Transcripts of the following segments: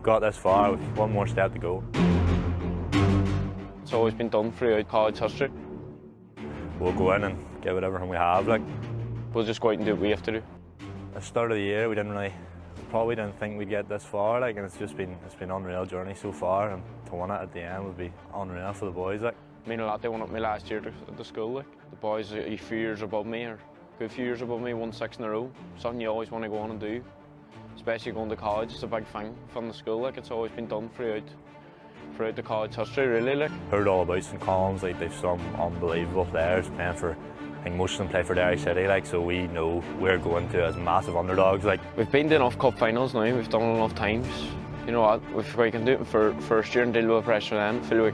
we've got this far, we've one more step to go. It's always been done throughout college history. We'll go in and give it everything we have. We'll just go out and do what we have to do. At the start of the year, we probably didn't think we'd get this far, and it's been an unreal journey so far, and to win it at the end would be unreal for the boys. I mean, a lot, they won up me last year at the school. The boys are a few years above me, or a good few years above me, won 6 in a row. Something you always want to go on and do, especially going to college. It's a big thing from the school. It's always been done throughout the college history, really. Heard all about St Columns. They've some unbelievable players playing for. I think most of them play for Derry City, so we know we're going to as massive underdogs. We've been to enough cup finals now. We've done it enough times. You know what? If we can do it for first year and deal with the pressure then, I feel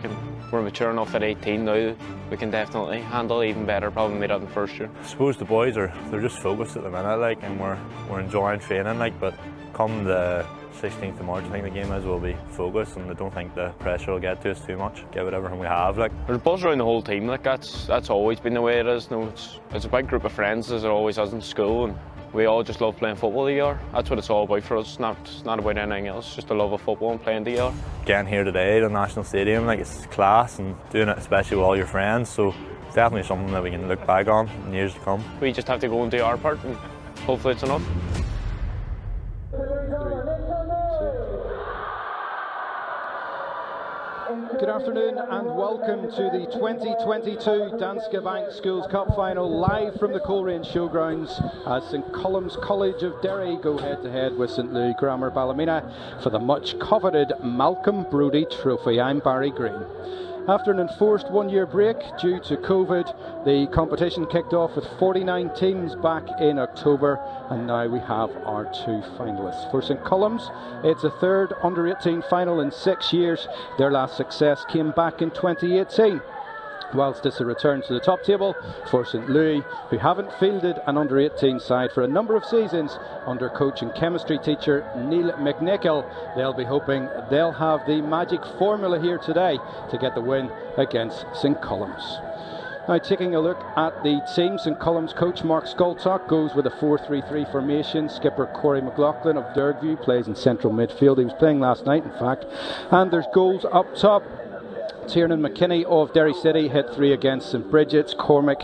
we're mature enough at 18 now. We can definitely handle it even better, probably made it in the first year. I suppose the boys they're just focused at the minute, and we're enjoying training, but come the 16th of March, I think the game is, we'll be focused, and I don't think the pressure will get to us too much. Give it everything we have. There's buzz around the whole team. That's always been the way it is. No, it's a big group of friends, as it always is in school, and we all just love playing football together. That's what it's all about for us. It's not about anything else. Just the love of football and playing together. Getting here today, the National Stadium, it's class, and doing it especially with all your friends. So it's definitely something that we can look back on in years to come. We just have to go and do our part, and hopefully it's enough. Good afternoon and welcome to the 2022 Danske Bank Schools Cup Final, live from the Coleraine Showgrounds as St Columb's College of Derry go head to head with St Louis Grammar Ballymena for the much coveted Malcolm Brodie Trophy. I'm Barry Green. After an enforced one-year break due to COVID, the competition kicked off with 49 teams back in October, and now we have our 2 finalists. For St Columns, it's a third under-18 final in 6 years. Their last success came back in 2018. Whilst it's a return to the top table for St Louis, who haven't fielded an under-18 side for a number of seasons under coach and chemistry teacher Neil McNichol, they'll be hoping they'll have the magic formula here today to get the win against St Columns. Now, taking a look at the team, St Columns coach Mark Skoltok goes with a 4-3-3 formation. Skipper Corey McLaughlin of Dergview plays in central midfield. He was playing last night, in fact. And there's goals up top. Tiernan McKinney of Derry City hit 3 against St Bridget's. Cormac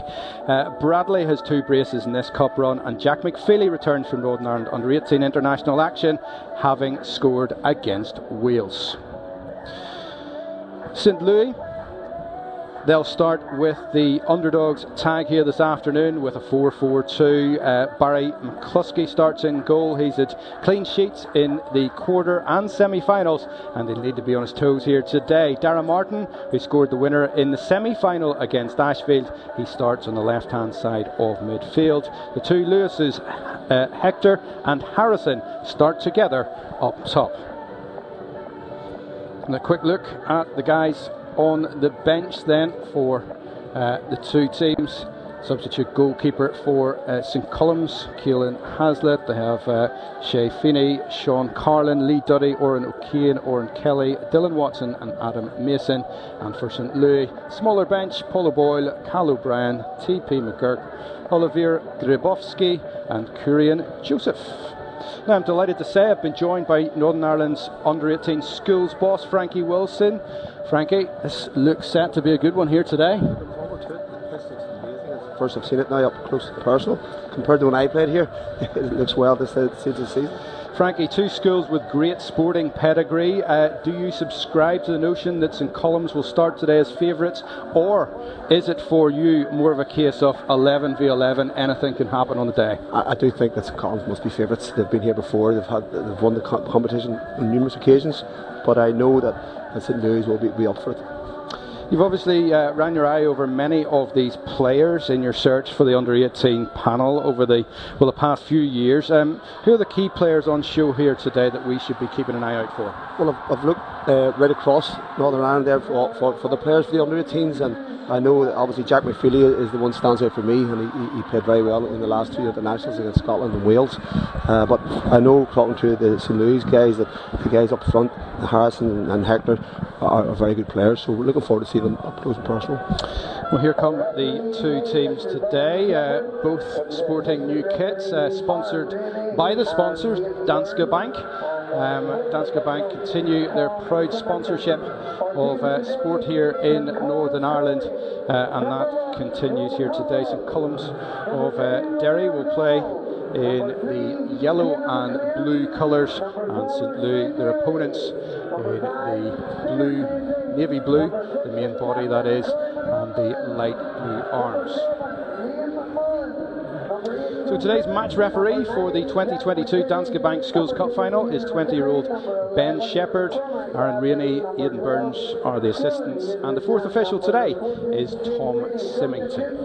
Bradley has 2 braces in this cup run, and Jack McFeely returns from Northern Ireland under-18 international action, having scored against Wales. St Louis, they'll start with the underdogs tag here this afternoon with a 4-4-2. Barry McCluskey starts in goal. He's had clean sheets in the quarter and semi-finals, and they need to be on his toes here today. Darragh Martin, who scored the winner in the semi-final against Ashfield, he starts on the left-hand side of midfield. The 2 Lewises, Hector and Harrison, start together up top. And a quick look at the guys on the bench then for the 2 teams. Substitute goalkeeper for St Columns, Keelan Hazlitt. They have Shay Feeney, Sean Carlin, Lee Duddy, Oren O'Kane, Oren Kelly, Dylan Watson and Adam Mason. And for St Louis, smaller bench, Paul O'Boyle, Cal O'Brien, T.P. McGurk, Olivier Grybowski and Kurian Joseph. Now, I'm delighted to say I've been joined by Northern Ireland's under-18 schools boss, Frankie Wilson. Frankie, this looks set to be a good one here today. Looking forward to it. The statistics are amazing. It's the first I've seen it now up close and personal. Compared to when I played here, it looks well this stage of the season. Frankie, 2 schools with great sporting pedigree. Do you subscribe to the notion that St Columns will start today as favourites, or is it for you more of a case of 11 v 11, anything can happen on the day? I do think that St Columns must be favourites. They've been here before. They've won the competition on numerous occasions, but I know that St Louis will be up for it. You've obviously ran your eye over many of these players in your search for the under-18 panel over the past few years. Who are the key players on show here today that we should be keeping an eye out for? Well, I've looked right across Northern Ireland there for the players for the under-18s, and I know that obviously Jack McFeely is the one that stands out for me, and he played very well in the last 2 internationals against Scotland and Wales. But I know, talking to the St Louis guys, that the guys up front, Harrison and Hector, are very good players, so we're looking forward to seeing them up close and personal. Well, here come the 2 teams today, both sporting new kits, sponsored by the sponsors, Danske Bank. Danske Bank continue their proud sponsorship of sport here in Northern Ireland, and that continues here today. St Columns of Derry will play in the yellow and blue colours, and St Louis, their opponents, in the blue, navy blue, the main body that is, and the light blue arms. So today's match referee for the 2022 Danske Bank Schools Cup Final is 20-year-old Ben Shepherd. Aaron Rainey, Aidan Burns are the assistants, and the fourth official today is Tom Symington.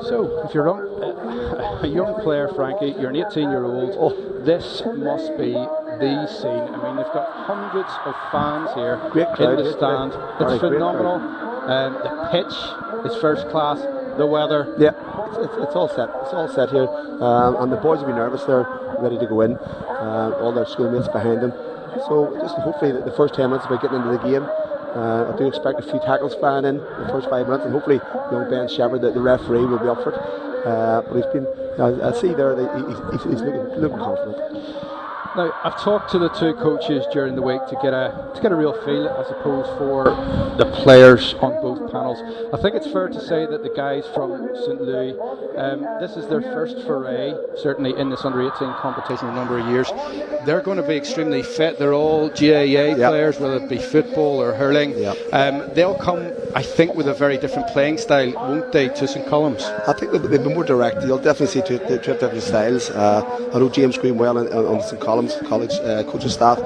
So, if you're a young player, Frankie, you're an 18-year-old, this must be the scene. I mean, they've got hundreds of fans here in the stand. It's phenomenal. The pitch is first class. The weather. Yeah, it's all set. It's all set here, and the boys will be nervous. They're ready to go in. All their schoolmates behind them. So just hopefully the first 10 minutes about getting into the game. I do expect a few tackles flying in the first 5 minutes, and hopefully young Ben Shepherd, the referee, will be up for it. But he's been, I see there that he's looking confident. Now, I've talked to the two coaches during the week to get a real feel, I suppose, for the players on both panels. I think it's fair to say that the guys from St Louis, this is their first foray, certainly in this under-18 competition in a number of years. They're going to be extremely fit. They're all GAA players, whether it be football or hurling. They'll come, I think, with a very different playing style, won't they, to St Columns? I think they'll be more direct. You'll definitely see two different styles. I know James Greenwell on St Columns College coaching staff,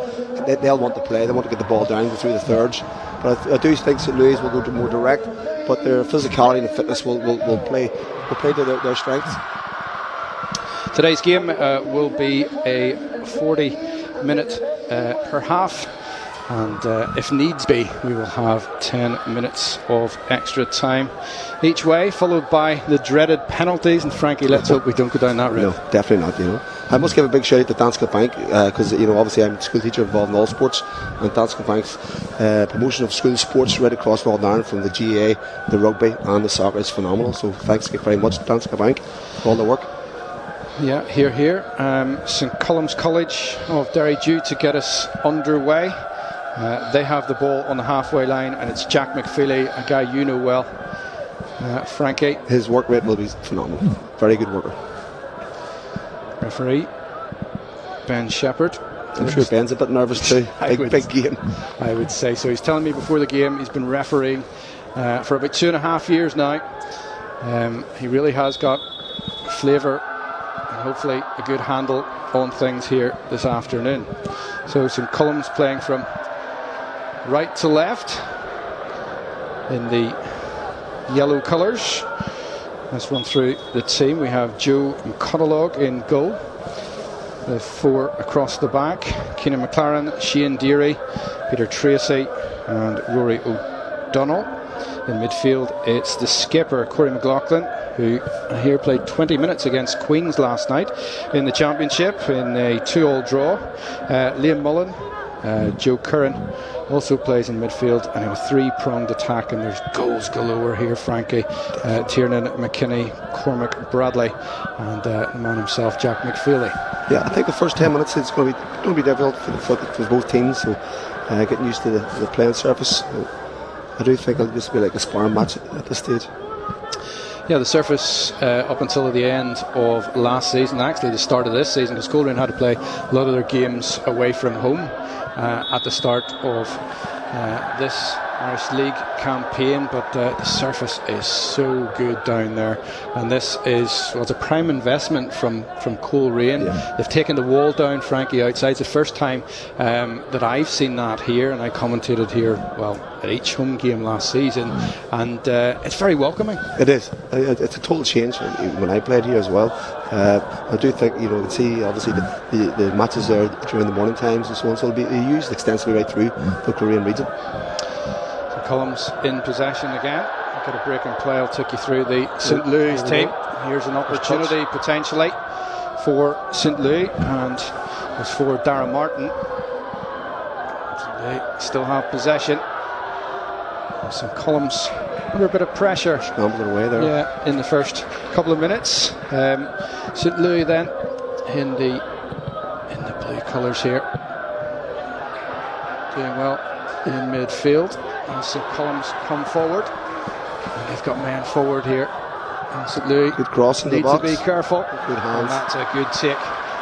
they'll want to play, they want to get the ball down, go through the thirds, but I do think St Louis will go more direct, but their physicality and fitness will play to their strengths. Today's game will be a 40-minute per half, and if needs be we will have 10 minutes of extra time each way, followed by the dreaded penalties. And Frankie, let's hope we don't go down that route. No, definitely not. I must give a big shout out to Danske Bank, because obviously I'm a school teacher involved in all sports, and Danske Bank's promotion of school sports right across Northern Ireland, from the GAA, the rugby and the soccer, is phenomenal. So thanks very much Danske Bank for all the work. Yeah, here. St Columns College of Derry due to get us underway. They have the ball on the halfway line, and it's Jack McFeely, a guy you know well, Frankie. His work rate will be phenomenal. Very good worker. Referee Ben Shepherd. I'm sure Ben's a bit nervous too. Big game. I would say so. He's telling me before the game he's been refereeing for about 2.5 years now. He really has got flavour and hopefully a good handle on things here this afternoon. So St Columns playing from right to left in the yellow colours. Let's run through the team. We have Joe McConnellogue in goal. The four across the back: Keenan McLaren, Shane Deary, Peter Tracy and Rory O'Donnell. In midfield it's the skipper Corey McLaughlin, who here played 20 minutes against Queen's last night in the championship in a 2-2 draw. Liam Mullen, Joe Curran also plays in midfield, and a three-pronged attack, and there's goals galore here, Frankie. Tiernan, McKinney, Cormac Bradley and the man himself, Jack McFeely. Yeah, I think the first 10 minutes is going to be difficult for both teams, so getting used to the playing surface. I do think it'll just be like a sparring match at this stage. Yeah, the surface up until the end of last season, actually the start of this season, because Coleraine had to play a lot of their games away from home at the start of this Irish League campaign, but the surface is so good down there, and this is, well, it's a prime investment from Coleraine. They've taken the wall down, Frankie, outside. It's the first time that I've seen that here, and I commentated here, well, at each home game last season, and it's very welcoming. It is. It's a total change when I played here as well. I do think, you can see obviously the matches there during the morning times and so on, so it'll be used extensively right through the Coleraine region. Columns in possession again. Get a break and play. I'll take you through the St Louis team. Here's an opportunity potentially for St Louis, and it's for Darren Martin. They still have possession. St Columns under a bit of pressure. Scrambling away there. Yeah, in the first couple of minutes. St Louis then in the blue colours here. Doing well in midfield. And St Columns come forward. And they've got men forward here. And St Louis Good cross in the need box. to be careful. Good hands. And that's a good take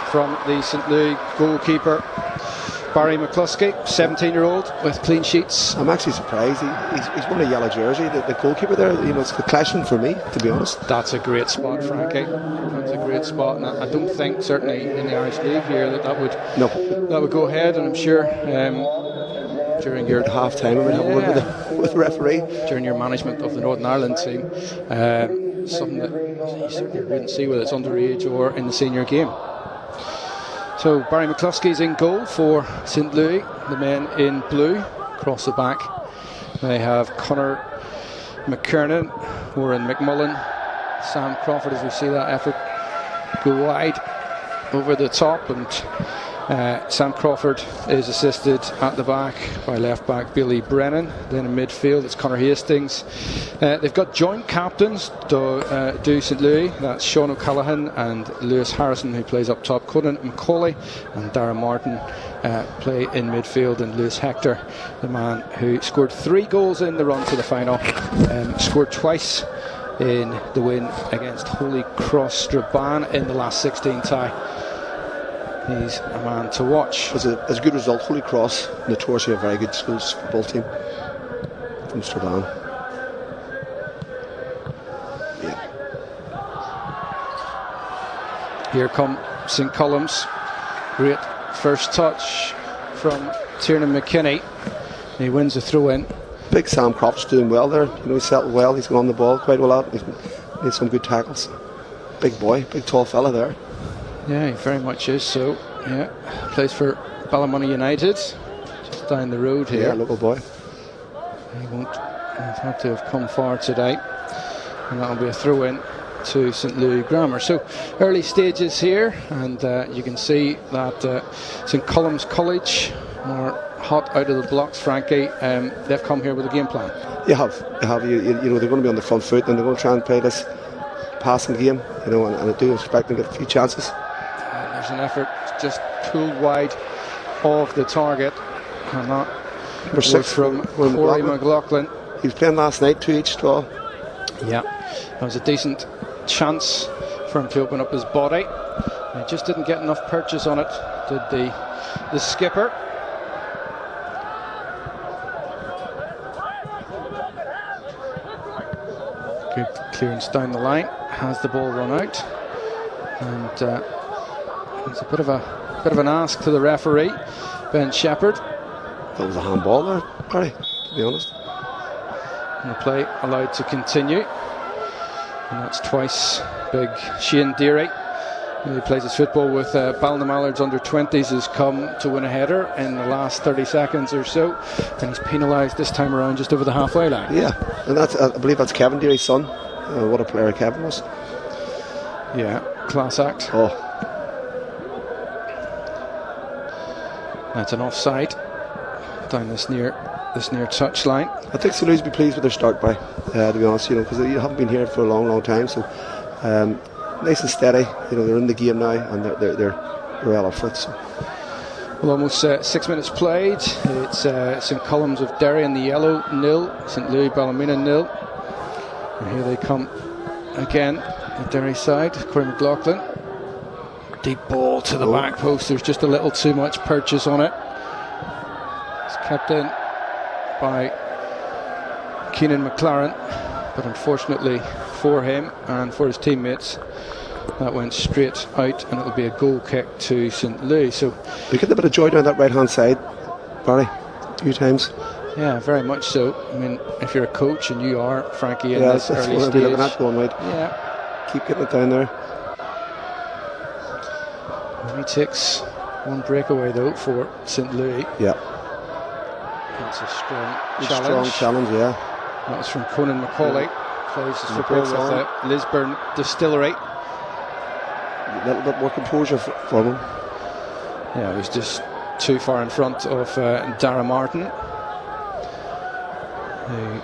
from the St Louis goalkeeper, Barry McCluskey, 17-year-old with clean sheets. I'm actually surprised. He's wearing a yellow jersey. The goalkeeper there, it's the clashing for me, to be honest. That's a great spot, Frankie. That's a great spot, and I don't think, certainly in the Irish League here, that would go ahead. And I'm sure during your Half time, I mean, with the referee. during your management of the Northern Ireland team, something that you certainly wouldn't see whether it's underage or in the senior game. So Barry McCluskey's in goal for St Louis. The men in blue across the back. They have Conor McKernan, Warren McMullen, Sam Crawford, as we see that effort go wide over the top, and Sam Crawford is assisted at the back by left back Billy Brennan. Then in midfield it's Conor Hastings. They've got joint captains do St Louis. That's Sean O'Callaghan and Lewis Harrison, who plays up top. Conan McCauley and Darren Martin play in midfield, and Lewis Hector, the man who scored 3 goals in the run to the final, scored twice in the win against Holy Cross Strabane in the last 16 tie. He's a man to watch. As a good result, Holy Cross, notoriously a very good schools football team from Strabane. Yeah. Here come St Columns. Great first touch from Tiernan McKinney. He wins the throw-in. Big Sam Crawford's doing well there. He's settled well. He's gone on the ball quite well out. He's made some good tackles. Big boy, big tall fella there. Yeah, he very much is so. Yeah, plays for Ballymoney United, just down the road here. Yeah, local boy. He won't have had to have come far today, and that'll be a throw-in to St Louis Grammar. So early stages here, and you can see that St Columns College are hot out of the blocks. Frankie, they've come here with a game plan. You have. You know, they're going to be on the front foot, and they're going to try and play this passing game. You know, and I do expect them to get a few chances. There's an effort just pulled wide of the target, and that was 6 from Corey McLaughlin. He was playing last night, 2 each draw. Yeah, that was a decent chance for him to open up his body. He just didn't get enough purchase on it, did the skipper. Good clearance down the line, has the ball run out, and it's a bit of an ask to the referee, Ben Shepherd. That was a handball there, Barry, to be honest. And the play allowed to continue. And that's twice big Shane Deary, who plays his football with Ballinamallard's under-20s, has come to win a header in the last 30 seconds or so. And he's penalised this time around just over the halfway line. Yeah, and that's I believe that's Kevin Deary's son. What a player Kevin was. Yeah, class act. Oh. That's an offside down this near touchline. I think St Louis will be pleased with their start, by to be honest, you know, because they haven't been here for a long time. So nice and steady. You know, they're in the game now, and they're well off foot. So. Well, almost 6 minutes played. It's St Columns of Derry in the yellow 0, St Louis Ballymena 0. And here they come again, the Derry side. Corey McLaughlin. Deep ball to the back post. There's just a little too much purchase on it. It's kept in by Keenan McLaren, but unfortunately for him and for his teammates, that went straight out, and it'll be a goal kick to St Louis. So you get a bit of joy down that right hand side, Barry, a few times. Yeah, very much so. I mean, if you're a coach, and you are, Frankie, in this that's early what stage, I'll be looking at going right. Yeah, keep getting it down there. He takes one breakaway though for St Louis. Yeah, that's a strong challenge. Strong challenge, yeah. That was from Conan McCauley. Plays his football with the Lisburn Distillery. A little bit more composure for him. Yeah, it was just too far in front of Darren Martin, who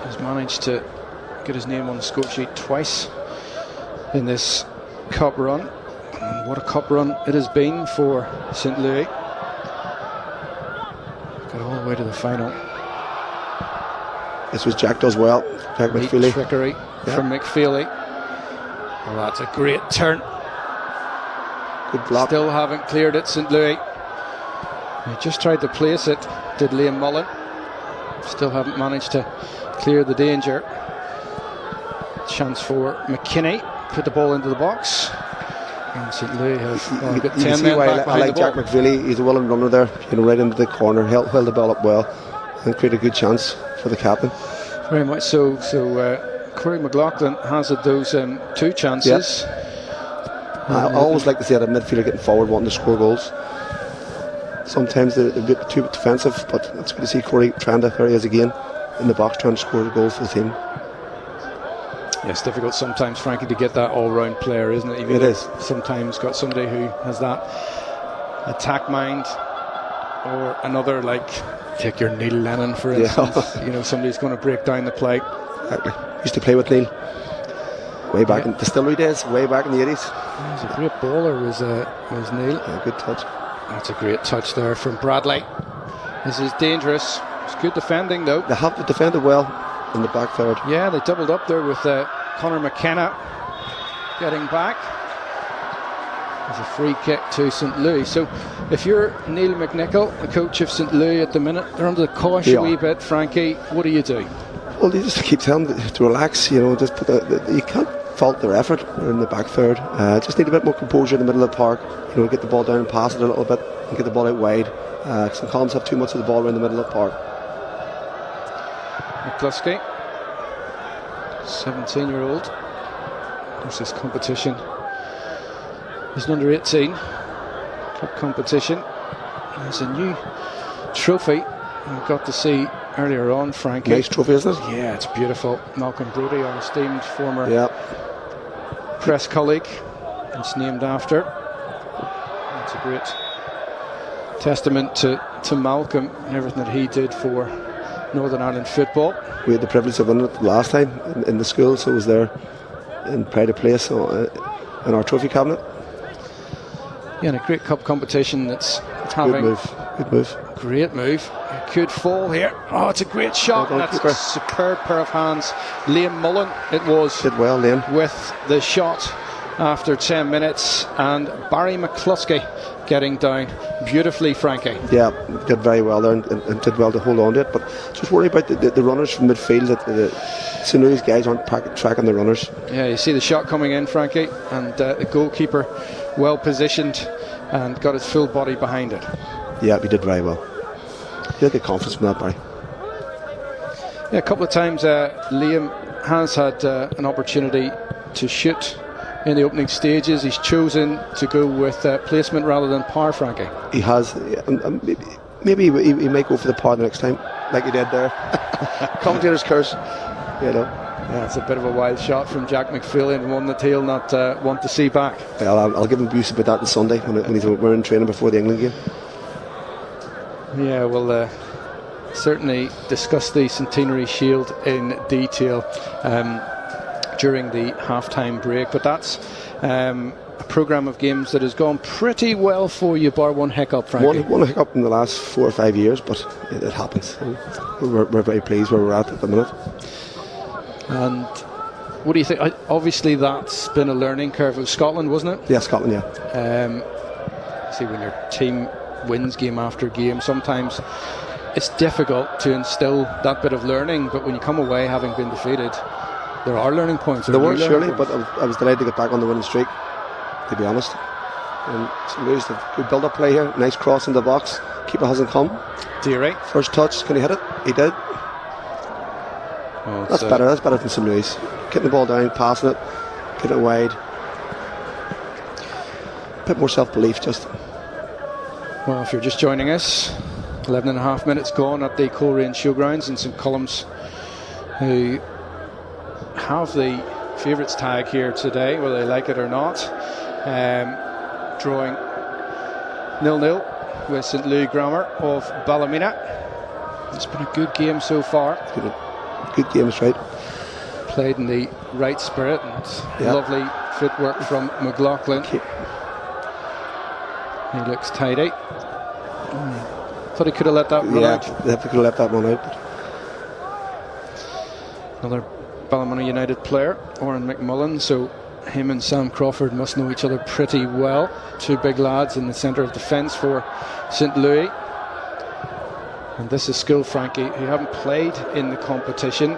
has managed to get his name on the score sheet twice in this cup run. And what a cup run it has been for St. Louis. Got all the way to the final. This was Jack does well. Jack Neat McFeely. trickery from McFeely. Well, that's a great turn. Good block. Still haven't cleared it, St. Louis. He just tried to place it, did Liam Mullen. Still haven't managed to clear the danger. Chance for McKinney. Put the ball into the box. And St. Louis have got 10 men back I like Jack McFeely. He's a willing runner there, right into the corner, held the ball up well, and created a good chance for the captain. Very much so. So Corey McLaughlin has had those 2 chances. Yep. I always like to see a midfielder getting forward, wanting to score goals. Sometimes they're a bit too defensive, but it's good to see Corey trying to, there he is again, in the box trying to score the goal for the team. Yeah, it's difficult sometimes, Frankie, to get that all-round player, isn't it? It is. Sometimes got somebody who has that attack mind, or another, like, take your Neil Lennon, for instance. Somebody's going to break down the play. Exactly. Used to play with Neil way back in distillery days, way back in the 80s. He was a great bowler, was Neil. Yeah, good touch. That's a great touch there from Bradley. This is dangerous. It's good defending, though. They have defended well in the back third. Yeah, they doubled up there with Conor McKenna getting back. There's a free kick to St. Louis. So if you're Neil McNichol, the coach of St. Louis at the minute, they're under the cosh a wee bit, Frankie. What do you do? Well, you just keep telling them to relax, just put you can't fault their effort in the back third. Just need a bit more composure in the middle of the park, get the ball down and pass it a little bit and get the ball out wide. St. Columns have too much of the ball around the middle of the park. McCluskey, 17-year-old. There's this competition. He's an under 18 cup competition. There's a new trophy I got to see earlier on, Frankie. Nice trophy, isn't it? Yeah, it's beautiful. Malcolm Brodie, our esteemed former press colleague. It's named after. It's a great testament to Malcolm and everything that he did for Northern Ireland football. We had the privilege of winning it last time in the school, so it was there in pride of place in our trophy cabinet. Yeah, and a great cup competition that's having... Good move. Great move. It could fall here. Oh, it's a great shot. That's a superb pair of hands. Liam Mullen, it was. Did well, Liam. With the shot after 10 minutes. And Barry McCluskey getting down beautifully, Frankie. Yeah, did very well there and did well to hold on to it. But just worry about the runners from midfield. That the St. Louis guys aren't tracking the runners. Yeah, you see the shot coming in, Frankie. And the goalkeeper well positioned and got his full body behind it. Yeah, he did very well. He'll get confidence from that, Barry. Yeah, a couple of times Liam has had an opportunity to shoot in the opening stages. He's chosen to go with placement rather than power, Frankie. He has. Maybe he might go for the power the next time, like he did there. Commentator's curse, Yeah, it's a bit of a wild shot from Jack McFeely, and one that he'll not want to see back. Yeah, I'll give him abuse about that on Sunday when we're in training before the England game. Yeah, we'll certainly discuss the Centenary Shield in detail during the half-time break. But that's a programme of games that has gone pretty well for you, bar one hiccup, Frankie. One hiccup in the last 4 or 5 years, but it happens. We're very pleased where we're at the minute. And what do you think? Obviously, that's been a learning curve of Scotland, wasn't it? Yeah, Scotland, yeah. See, when your team wins game after game, sometimes it's difficult to instill that bit of learning, but when you come away having been defeated, there are learning points. There were, surely, but I was delighted to get back on the winning streak, to be honest. And St. Louis, good build-up play here, nice cross in the box, keeper hasn't come. Deary. First touch, can he hit it? He did. Oh, that's better than St. Louis. Getting the ball down, passing it, getting it wide. A bit more self-belief, just. Well, if you're just joining us, 11 and a half minutes gone at the Coleraine Showgrounds in St. Columns, who have the favourites tag here today, whether they like it or not. Drawing 0-0 with St. Louis Grammar of Ballymena. It's been a good game so far. Good game, that's right. Played in the right spirit and lovely footwork from McLaughlin. He looks tidy. Thought he could have let that run out. Yeah, they could have let that run out. Another Ballymena United player, Oren McMullen, so him and Sam Crawford must know each other pretty well. Two big lads in the centre of defence for St Louis. And this is School Frankie, who haven't played in the competition,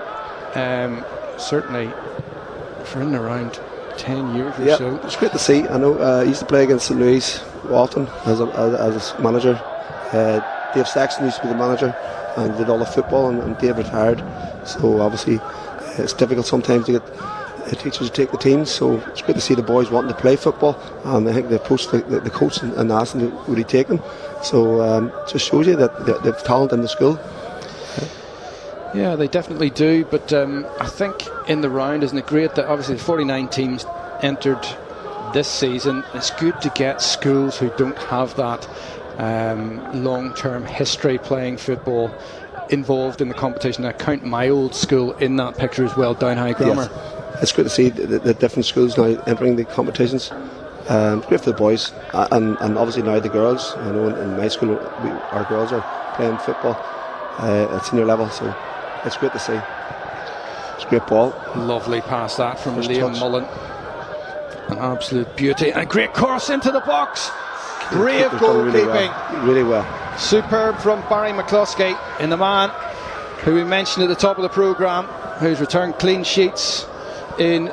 certainly for in around 10 years or so. It's great to see. I know he used to play against St Louis often as a manager. Dave Sexton used to be the manager and did all the football, and Dave retired. So obviously it's difficult sometimes to get teachers to take the teams, so it's great to see the boys wanting to play football, and I think they approached the coach and asked him would he take them. So just shows you that they have talent in the school. Yeah, they definitely do, but I think in the round, isn't it great that obviously 49 teams entered this season. It's good to get schools who don't have that long-term history playing football involved in the competition. I count my old school in that picture as well, Down High Grammar. Yes. It's great to see the different schools now entering the competitions. It's great for the boys and obviously now the girls. I know in my school our girls are playing football at senior level, so it's great to see. It's a great ball. Lovely pass that from Liam Mullen. An absolute beauty, and a great cross into the box. Brave goalkeeping. Really well. Superb from Barry McCluskey, in the man who we mentioned at the top of the programme, who's returned clean sheets in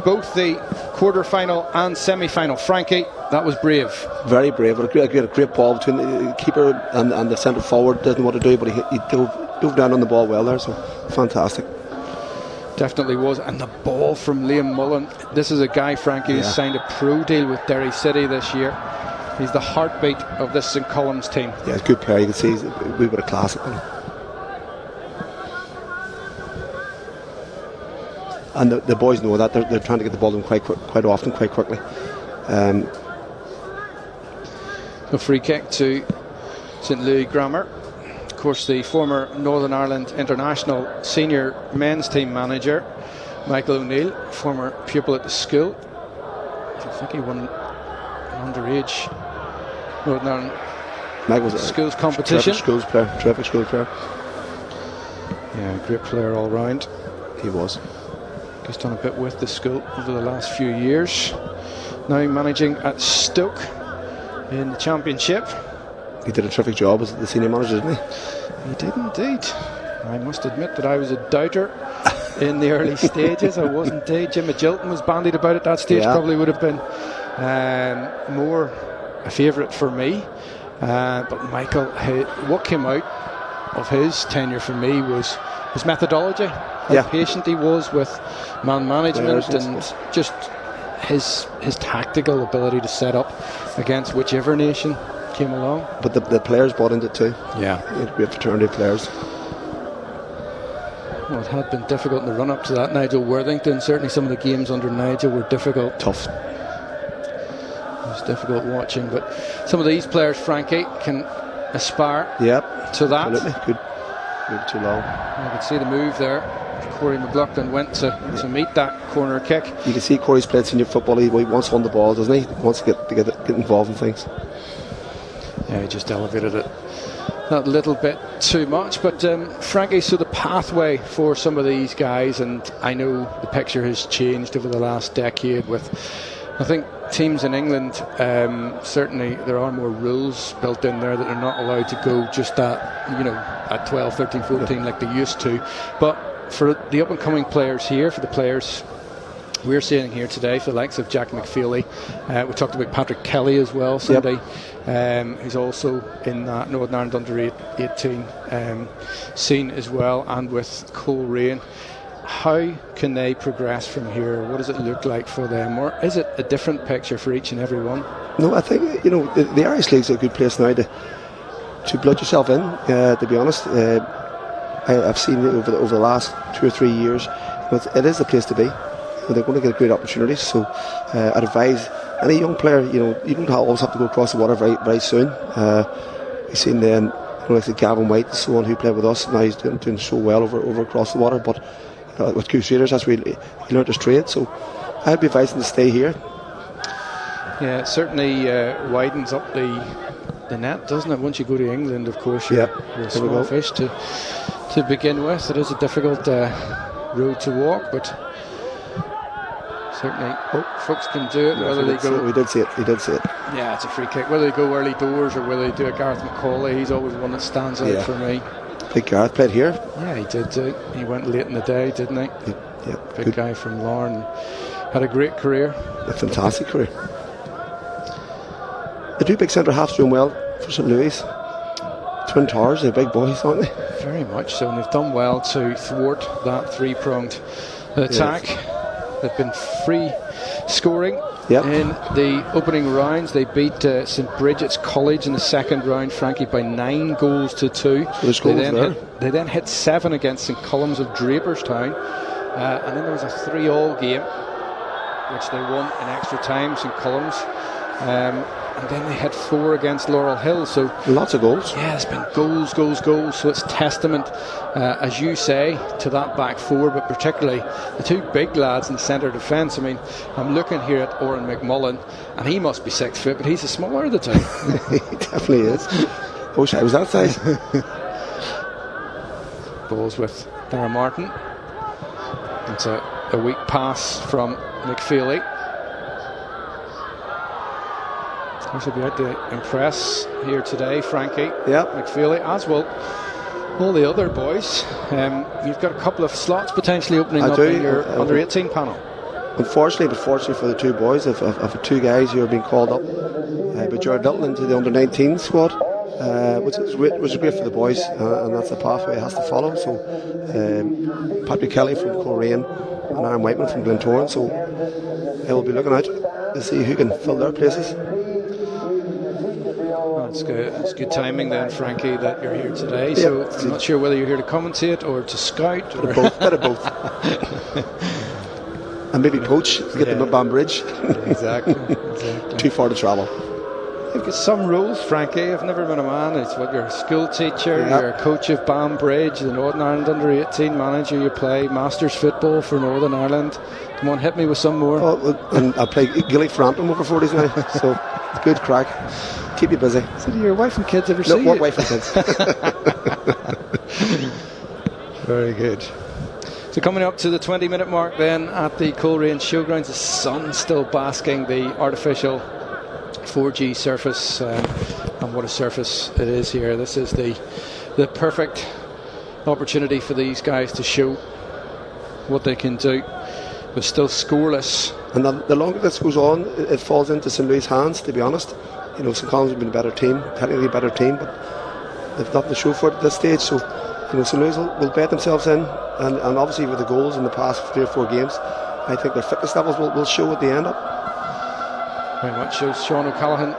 both the quarter-final and semi-final. Frankie, that was brave. Very brave. A great ball between the keeper and the centre forward. Doesn't know what to do, but he dove down on the ball well there, so fantastic. Definitely was. And the ball from Liam Mullen. This is a guy, Frankie, who's signed a pro deal with Derry City this year. He's the heartbeat of this St Column's team. Yeah, he's a good player. You can see he's a wee bit of class at him. And the boys know that. They're trying to get the ball in quite often, quite quickly. A free kick to St Louis Grammar. Of course, the former Northern Ireland International senior men's team manager, Michael O'Neill, former pupil at the school. I think he won an underage Northern Ireland schools competition. Terrific schools player. Yeah, great player all round. He was. He's done a bit with the school over the last few years. Now managing at Stoke in the Championship. He did a terrific job as the senior manager, didn't he? He did indeed. I must admit that I was a doubter in the early stages. I was indeed. Jim Agilton was bandied about at that stage. Probably would have been more a favourite for me. But Michael, what came out of his tenure for me was his methodology. How patient he was with man management and just his tactical ability to set up against whichever nation came along. But the players bought into it too. Yeah. He had great fraternity of players. Well, it had been difficult in the run up to that. Nigel Worthington, certainly some of the games under Nigel were difficult. Tough. It was difficult watching, but some of these players, Frankie, can aspire to that. Absolutely. Good. Too long. You can see the move there. Corey McLaughlin went to meet that corner kick. You can see Corey's played senior football. He wants on the ball, doesn't he? He wants to get involved in things. Yeah, he just elevated it that little bit too much. But Frankie, so the pathway for some of these guys, and I know the picture has changed over the last decade with, I think, teams in England, certainly there are more rules built in there that are not allowed to go just at 12, 13, 14 like they used to. But for the up and coming players here, for the players we're seeing here today, for the likes of Jack McFeely, we talked about Patrick Kelly as well, somebody who's also in that Northern Ireland under 18 scene as well, and with Cole Rain. How can they progress from here? What does it look like for them? Or is it a different picture for each and every one? No, I think the Irish League's a good place now to blood yourself in, to be honest. I've seen it over the last 2 or 3 years. It is the place to be. They're going to get great opportunities. So I'd advise any young player, you don't always have to go across the water very, very soon. We've seen then like Gavin White and so on, who played with us. Now he's doing so well over across the water. But with Crusaders, that's really he learned his trade. So I'd be advising to stay here. Yeah, it certainly widens up the net, doesn't it? Once you go to England, of course, you're a small fish to begin with. It is a difficult road to walk, but certainly folks can do it. Whether they go, we did see it. He did see it. Yeah, it's a free kick. Whether they go early doors or whether they do a Gareth McCauley, he's always one that stands out for me. I think Gareth played here. Yeah, he did. He went late in the day, didn't he? Yeah, big guy from Larne. Had a great career. A fantastic career. The two big centre halves doing well for St. Louis. Twin Towers, they're big boys, aren't they? Very much so, and they've done well to thwart that three-pronged attack. They've been free scoring in the opening rounds. They beat St. Bridget's College in the second round, Frankie, by 9 goals to 2. They then hit 7 against St. Columb of Draperstown, and then there was a 3-3 game, which they won in extra time, St. Columb. And then they had 4 against Laurel Hill. So lots of goals. Yeah, it's been goals. So it's testament, as you say, to that back four, but particularly the two big lads in centre defence. I mean, I'm looking here at Oren McMullen, and he must be 6 foot, but he's the smaller of the two. He definitely is. I wish I was that size. Balls with Dara Martin. It's a weak pass from McFeely. He should be out to impress here today, Frankie. Yeah. McFeely, as well all the other boys. You've got a couple of slots potentially opening up in your under-18 panel. Unfortunately, but fortunately for the two boys, of 2 guys who are being called up by Jared Dutton into the under-19 squad, which is great for the boys, and that's the pathway it has to follow. So Patrick Kelly from Coleraine and Aaron Whiteman from Glentoran, so they will be looking out to see who can fill their places. It's good. It's good timing then, Frankie, that you're here today. So I'm not sure whether you're here to commentate or to scout. Or Bit of both. And maybe coach, get them up Bridge. Exactly. Too far to travel. You've got some roles, Frankie. I've never been a man. It's what you're a school teacher, you're a coach of Bambridge, the Northern Ireland under-18 manager. You play Masters football for Northern Ireland. Come on, hit me with some more. And I play Gaelic for Antrim over 40s now, so it's good crack. Keep you busy. So do your wife and kids ever see you? No, wife and kids. Very good. So coming up to the 20-minute mark then at the Coleraine Showgrounds, the sun still basking the artificial 4G surface, and what a surface it is here. This is the perfect opportunity for these guys to show what they can do, but still scoreless. And the longer this goes on, it falls into St. Louis' hands, to be honest. You know, St. Columns have been a better team, technically a better team, but they've nothing to show for it at this stage. So, you know, St. Louis will bet themselves in, and obviously with the goals in the past 3 or 4 games, I think their fitness levels will show at the end up. Very much so. Sean O'Callaghan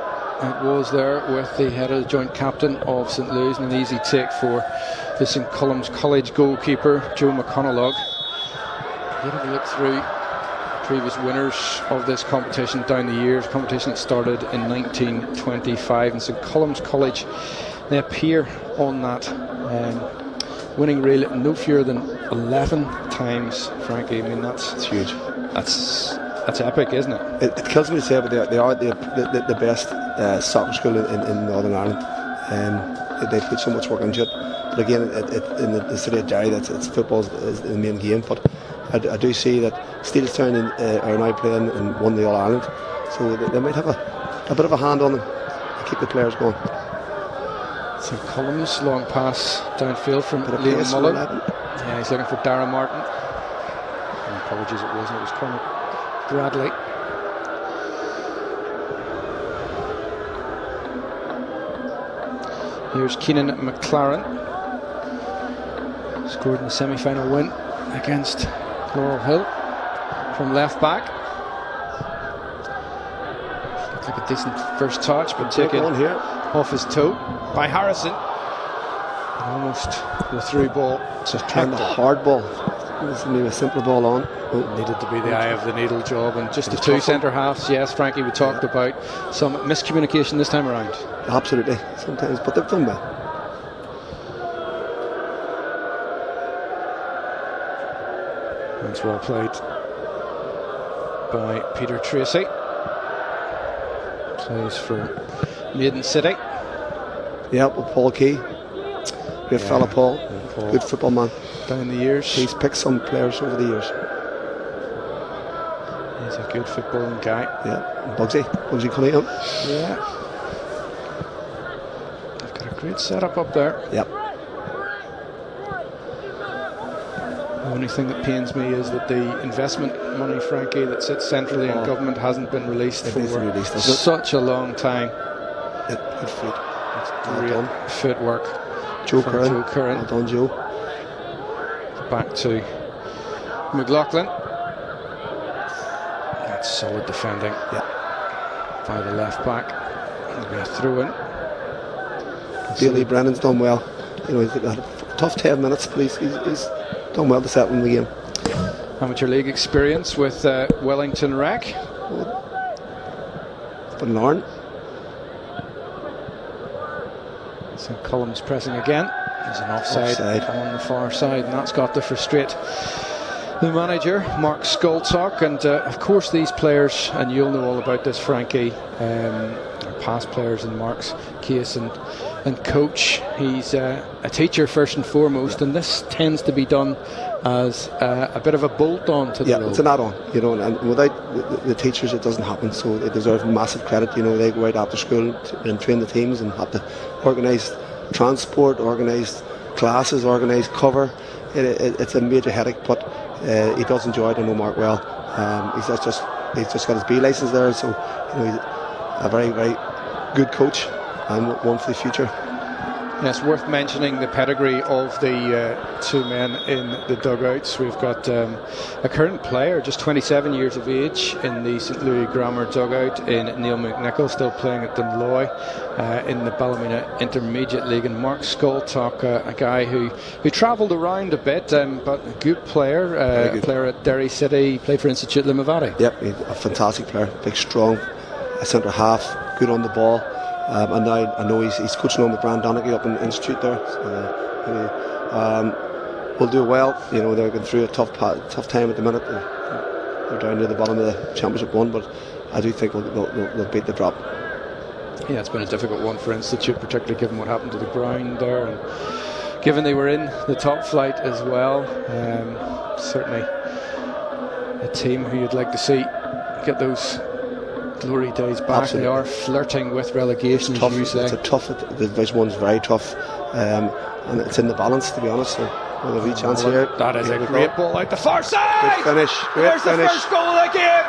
was there with the head of the joint captain of St. Louis, and an easy take for the St. Columns College goalkeeper, Joe McConaughey. Getting a look through previous winners of this competition down the years. Competition that started in 1925, and St. Columns College, they appear on that winning reel no fewer than 11 times, Frankie. I mean, that's huge. That's epic, isn't it? It kills me to say, but they are the best soccer school in Northern Ireland. They put so much work into it. But again, in the city of Derry, it's football is the main game. But I do see that Steelestown are now playing and won the All Ireland, so they might have a bit of a hand on them to keep the players going. St. Columns, long pass downfield from Liam Mullen. Yeah, he's looking for Dara Martin. And apologies, it wasn't. It was Cormac Bradley. Here's Keenan McLaren. Scored in the semi-final win against Laurel Hill from left back. Looked like a decent first touch, but taken off his toe by Harrison. And almost the through ball. Just trying the hard ball. This maybe a simpler ball on. Needed to be the eye of the needle job, and just the two centre halves. Yes, Frankie, we talked about some miscommunication this time around. Absolutely, sometimes, but they've done well. That's well played by Peter Tracy. Plays for Maiden City. Yeah, with Paul Key. Great fella, Paul. Paul. Good football man. Down the years. He's picked some players over the years. He's a good footballing guy. Yeah, Bugsy coming up. Yeah. They've got a great setup up there. Yep. The only thing that pains me is that the investment money, Frankie, that sits centrally in government hasn't been released for such a long time. Good foot. Great footwork. Joe Curran. Well done, Joe. Back to McLaughlin. That's solid defending. Yeah. By the left back. There'll be a throw in. Daly Brennan's done well. You know, he's had a tough 10 minutes, but he's done well to settle in the game. Amateur league experience with Wellington Rec. But Lauren. So Column's pressing again. There's an offside on the far side, and that's got to frustrate the manager, Mark Skoltok. And of course these players, and you'll know all about this, Frankie, past players in Mark's case and coach. He's a teacher first and foremost, and this tends to be done as a bit of a bolt-on to the role. It's an add-on, you know, and without the teachers it doesn't happen, so they deserve massive credit. You know, they go out after school and train the teams and have to organise transport, organise classes, organise cover. It's a major headache, but he does enjoy it. I know Mark well. He's just got his B licence there, so you know, he's a very, very good coach and one for the future. Yes, worth mentioning the pedigree of the two men in the dugouts. We've got a current player, just 27 years of age, in the St Louis Grammar dugout, in Neil McNichol, still playing at Dunloy in the Ballymena Intermediate League, and Mark Skoltok, a guy who travelled around a bit, but a good player, player at Derry City, played for Institute Limavady. Yep, he's a fantastic player, big, strong, a centre half, good on the ball. And now I know he's coaching on with Brand Danske up in the Institute there. Will do well. You know, they're going through a tough time at the minute. They're down near the bottom of the Championship 1, but I do think they'll beat the drop. Yeah, it's been a difficult one for Institute, particularly given what happened to the ground there, and given they were in the top flight as well. Certainly a team who you'd like to see get those glory days back. Absolutely. They are flirting with relegation, tough, as you say. It's a tough, the Division 1's very tough, and it's in the balance, to be honest. So we'll have a wee chance here. That is a great ball out the far side. Good finish. There's the first goal of the game,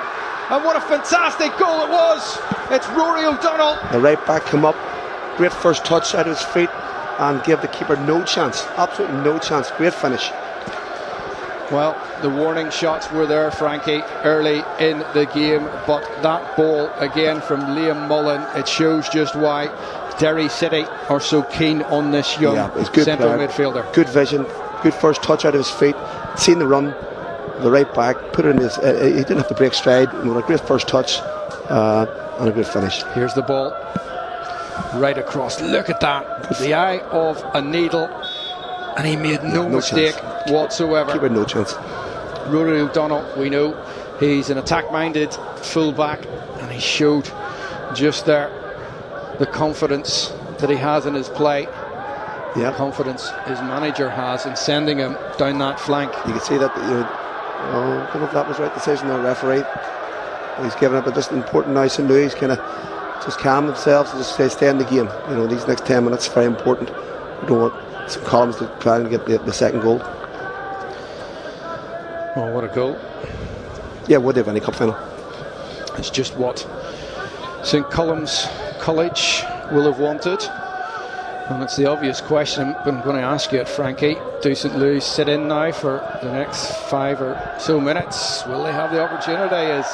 and what a fantastic goal it was. It's Rory O'Donnell. The right back come up, great first touch out of his feet, and gave the keeper no chance, absolutely no chance. Great finish. Well, the warning shots were there, Frankie, early in the game, but that ball again from Liam Mullen, it shows just why Derry City are so keen on this young central midfielder. Good vision, good first touch out of his feet, seen the run, the right back, put it in his, he didn't have to break stride, a great first touch and a good finish. Here's the ball, right across, look at that, the eye of a needle, and he made no mistake whatsoever. Keeper no chance. Rory O'Donnell, we know he's an attack-minded full-back, and he showed just there the confidence that he has in his play, the confidence his manager has in sending him down that flank. You can see that, I don't know if that was the right decision, the referee. He's given up, but just important now. St Louis kind of just calm themselves and just stay in the game. You know, these next 10 minutes are very important. We don't want some Columns to try and get the second goal. Oh, what a goal. Yeah, would they have any cup final? It's just what St Column's College will have wanted. And it's the obvious question I'm going to ask you it, Frankie. Do St Louis sit in now for the next 5 or so minutes? Will they have the opportunity? Is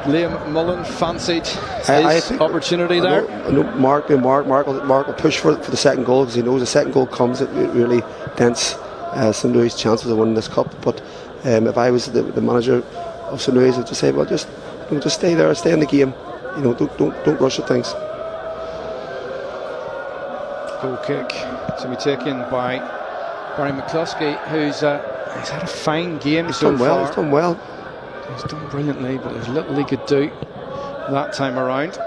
Liam Mullen fancied his opportunity there? I know Mark will push for the second goal, because he knows the second goal comes, it really dents St Louis' chances of winning this cup. But if I was the manager of St Louis, I'd just say, well, just stay there, stay in the game. You know, don't rush at things. Goal kick to be taken by Barry McCluskey, who's he's had a fine game so far. He's done well. He's done brilliantly, but there's little he could do that time around.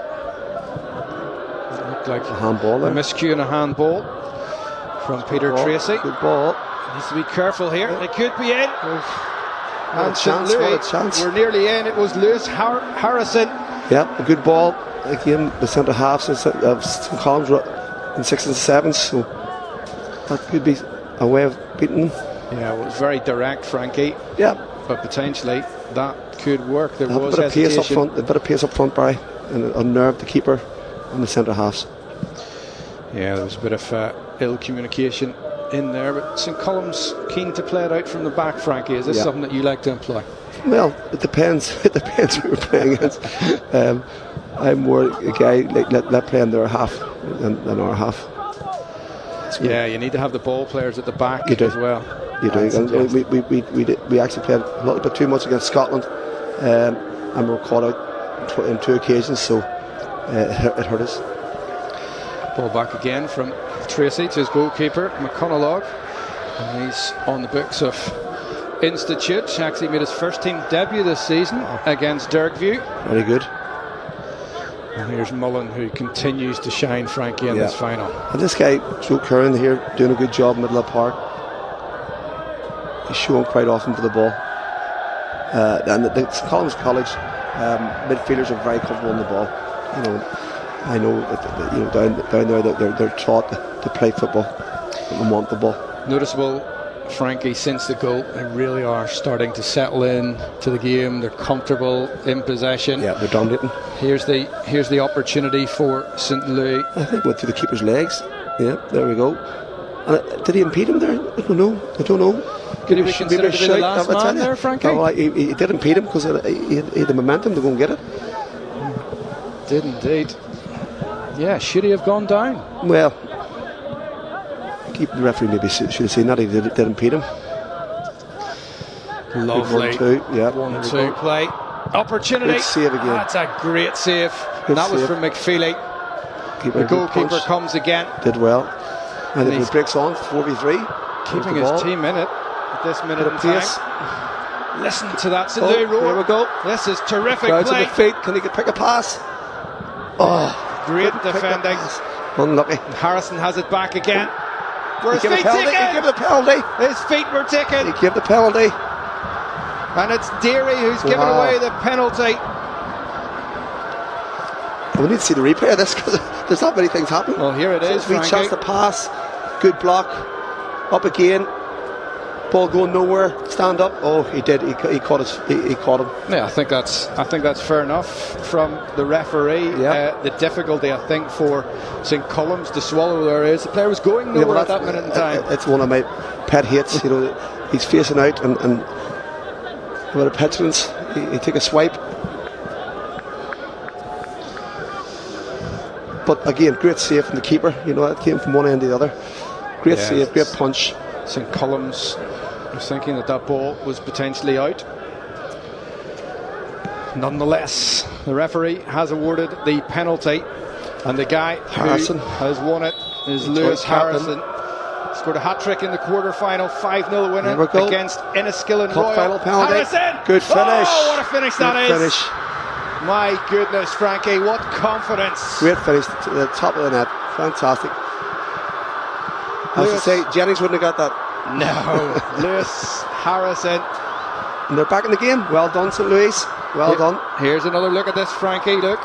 looked like a handball a miscue and a handball from Peter Tracy. Good ball. Needs to be careful here. It could be in. And St. Louis, we're nearly in. It was Lewis Harrison. Yeah, a good ball. Again, the centre halves of St. Columns in 6 and 7, so that could be a way of beating them. Yeah, it was very direct, Frankie. Yeah, but potentially that could work. There was a bit of pace up front, a bit of pace up front, Barry, and unnerved the keeper and the centre halves. Yeah, there was a bit of ill communication in there, but St. Column's keen to play it out from the back, Frankie. Is this something that you like to employ? Well, it depends. It depends who we're playing against. I'm more a guy let play in their half than our half. So yeah, you need to have the ball players at the back as well. You do. And we actually played a little bit too much against Scotland, and we were caught out in 2 occasions, so it hurt us. Ball back again from Tracy to his goalkeeper, McConaughey, and he's on the books of Institute. Actually made his first team debut this season against Dergview. Very good. And here's Mullen, who continues to shine, Frankie, in this final. And this guy, Joe Curran here, doing a good job in the middle of the park. He's showing quite often for the ball. And the Columns College midfielders are very comfortable in the ball. You know, I know that down there that they're taught to play football and want the ball. Noticeable, Frankie, since the goal, they really are starting to settle in to the game. They're comfortable in possession. Yeah, they're dominating. Here's the opportunity for St. Louis. I think went through the keeper's legs. Yeah, there we go. And did he impede him there? I don't know. Could he be considered to be the last man there, Frankie? No, he did impede him because he had the momentum to go and get it. Did indeed. Yeah, should he have gone down? Well, the referee maybe should have seen that. He did impede him. Lovely. 1-2, yeah. 1-2 play. Opportunity. Good save again. That's a great save. And that was from McFeely. The goalkeeper comes again. Did well. And if he breaks on, 4v3. Keeping his team in it at this minute in time. Listen to that St. Louis roar. Here we go. This is terrific play. To the feet. Can he pick a pass? Oh. Great defending. Unlucky. Harrison has it back again. He gave the penalty. His feet were taken. He gave the penalty. And it's Deary who's given away the penalty. We need to see the replay of this because there's not many things happening. Well, here it is. We chance the pass. Good block. Up again. Ball going nowhere. Stand up. Oh, he did. He caught us. He caught him. Yeah, I think that's fair enough from the referee. Yeah. The difficulty, I think, for St. Columns to swallow there is the player was going nowhere at that minute in time. It's one of my pet hates. You know, he's facing out and with a petulance, he take a swipe. But again, great save from the keeper. You know, it came from one end to the other. Great save, great punch. St. Columns was thinking that ball was potentially out. Nonetheless, the referee has awarded the penalty, and the guy who has won it is Lewis Harrison. Scored a hat-trick in the quarter-final, 5-0 winner against Enniskillen Royal. Final penalty. Harrison! Good finish. Oh, what a finish that is. My goodness, Frankie, what confidence. Great finish to the top of the net. Fantastic. I was to say, Jennings wouldn't have got that. No. Lewis Harrison. And they're back in the game. Well done, St. Louis. Well done. Here's another look at this, Frankie. Look.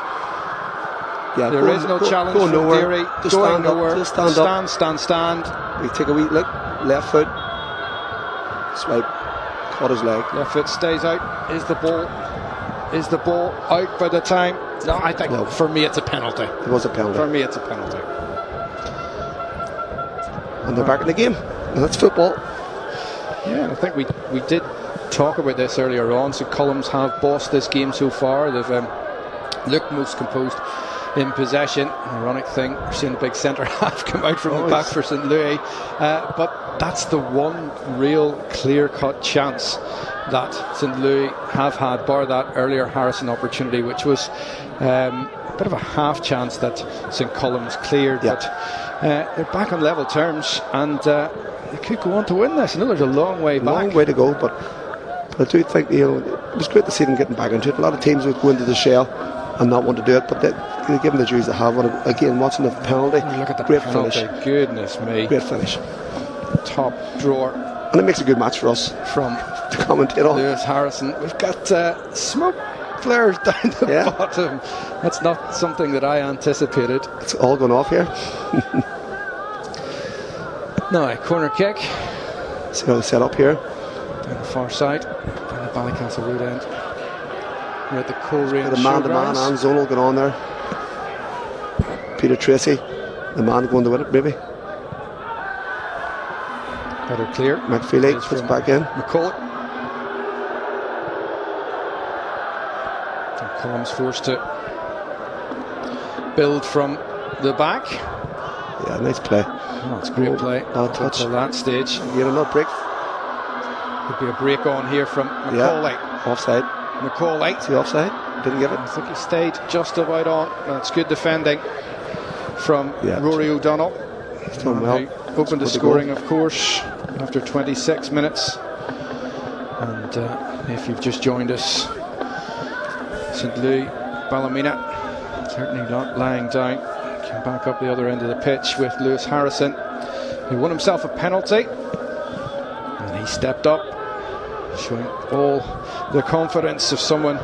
Yeah, there is no challenge from Deary. Just going nowhere. Just stand. We take a wee look. Left foot. Swipe. Caught his leg. Left foot stays out. Is the ball out by the time? No, I think for me it's a penalty. It was a penalty. For me it's a penalty. And they're back in the game. And that's football. Yeah, I think we did talk about this earlier on. So Columns have bossed this game so far. They've looked most composed in possession. Ironic thing, we're seeing a big centre half come out from the back for St. Louis. But that's the one real clear-cut chance that St. Louis have had, bar that earlier Harrison opportunity, which was a bit of a half chance that St. Columns cleared. But they're back on level terms, and they could go on to win this. I know there's a long way back. Long way to go, but I do think it was great to see them getting back into it. A lot of teams would go into the shell and not want to do it, but they give them the dues they have. And again, watching the penalty, Look at the great penalty. finish. Goodness me. Great finish. Top drawer And it makes a good match for us from to commentate on. Lewis Harrison. We've got smoke flares down the bottom. That's not something that I anticipated. It's all gone off here. Now, corner kick. See how they set up here. Down the far side. Down the Ballycastle road end. We're at the Coleraine The man-to-man and zonal going on there. Peter Tracy, the man going to win it, maybe. Better clear. McFeely puts it back in. McCulloch. And Column's forced to build from the back. Yeah, nice play. Oh, it's great play. Bad touch. Until that stage. Get another break. Could be a break on here from Macaulay. Yeah, offside. Macaulay. Is he offside? Didn't give it. I think he stayed just about on. That's good defending from Rory O'Donnell. He's done well. He opened the scoring, of course, after 26 minutes. And if you've just joined us, St Louis Ballymena certainly not lying down. Came back up the other end of the pitch with Lewis Harrison, who won himself a penalty. And he stepped up, showing all the confidence of someone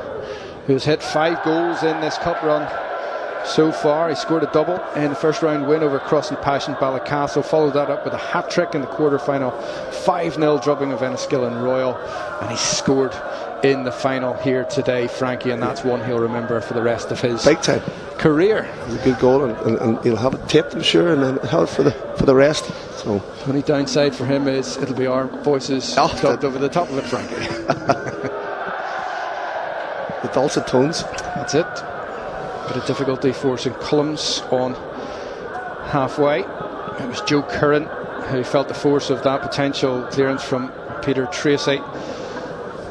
who's hit 5 goals in this cup run so far. He scored a double in the first round win over Cross and Passion Ballycastle, followed that up with a hat-trick in the quarter-final 5-0 drubbing of Enniskillen Royal, and he scored in the final here today, Frankie, and that's one he'll remember for the rest of his big time career. It was a good goal, and he'll have it taped, I'm sure, and then have it for the rest. So the only downside for him is it'll be our voices dubbed over the top of it, Frankie. The dulcet tones. That's it. Bit of difficulty forcing Columns on halfway. It was Joe Curran who felt the force of that potential clearance from Peter Tracy,